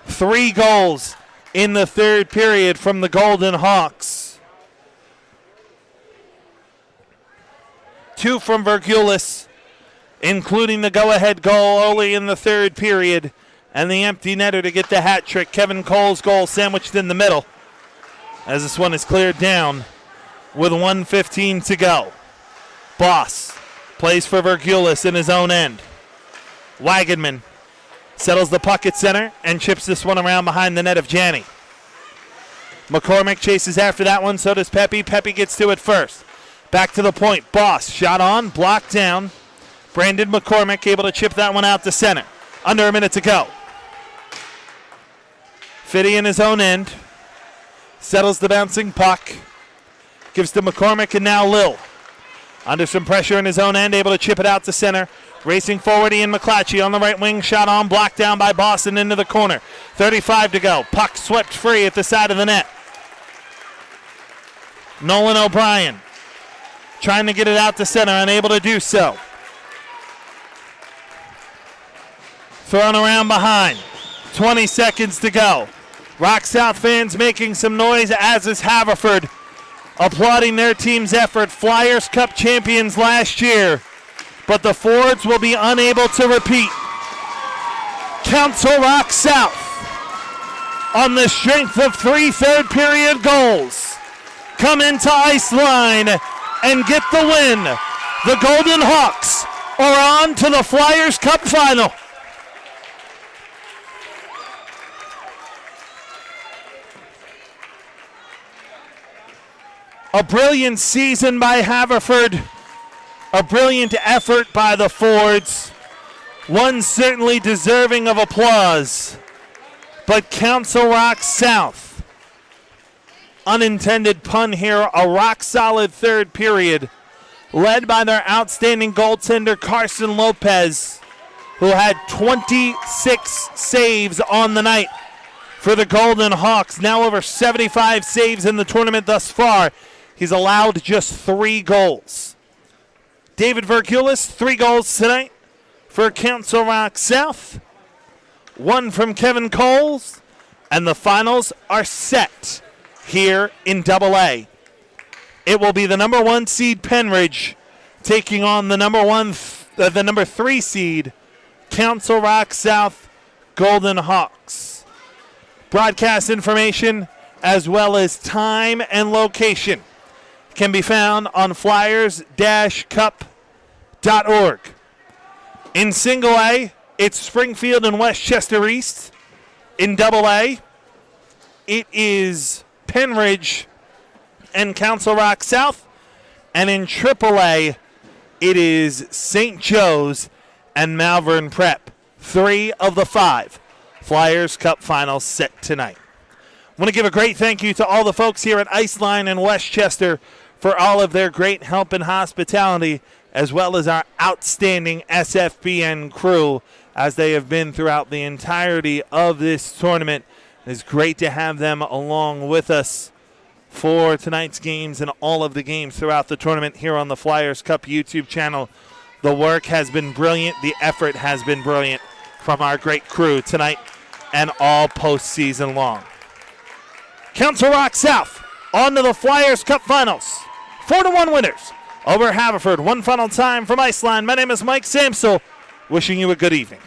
3 goals in the third period from the Golden Hawks. 2 from Vergulis, including the go-ahead goal early in the third period, and the empty netter to get the hat trick. Kevin Cole's goal sandwiched in the middle as this one is cleared down with 1:15 to go. Boss plays for Vergulis in his own end. Wagenman settles the puck at center and chips this one around behind the net of Janney. McCormick chases after that one, so does Pepe. Pepe gets to it first. Back to the point. Boss shot on, blocked down. Brandon McCormick able to chip that one out to center. Under a minute to go. Fitty in his own end. Settles the bouncing puck. Gives to McCormick and now Lil. Under some pressure in his own end, able to chip it out to center. Racing forward, Ian McClatchy on the right wing. Shot on, blocked down by Boston into the corner. 35 to go. Puck swept free at the side of the net. Nolan O'Brien trying to get it out to center, unable to do so. Thrown around behind. 20 seconds to go. Rock South fans making some noise, as is Haverford, applauding their team's effort. Flyers Cup champions last year, but the Fords will be unable to repeat. Council Rock South, on the strength of 3 third-period goals, come into ice line and get the win. The Golden Hawks are on to the Flyers Cup final. A brilliant season by Haverford. A brilliant effort by the Fords. One certainly deserving of applause. But Council Rock South, unintended pun here, a rock-solid third period, led by their outstanding goaltender Carson Lopez, who had 26 saves on the night for the Golden Hawks. Now over 75 saves in the tournament thus far. He's allowed just 3 goals. David Vergulis, 3 goals tonight for Council Rock South. 1 from Kevin Coles. And the finals are set here in AA. It will be the number 1 seed Penridge taking on the number 3 seed Council Rock South Golden Hawks. Broadcast information as well as time and location can be found on flyers-cup.com. In Single A, it's Springfield and Westchester East. In Double A, it is Penridge and Council Rock South. And in Triple A, it is St. Joe's and Malvern Prep. 3 of the 5 Flyers Cup finals set tonight. I want to give a great thank you to all the folks here at Iceline in Westchester for all of their great help and hospitality, as well as our outstanding SFBN crew as they have been throughout the entirety of this tournament. It's great to have them along with us for tonight's games and all of the games throughout the tournament here on the Flyers Cup YouTube channel. The work has been brilliant. The effort has been brilliant from our great crew tonight and all postseason long. Council Rock South on to the Flyers Cup Finals. 4-1 winners over Haverford. One final time from Iceland. My name is Mike Samsel, wishing you a good evening.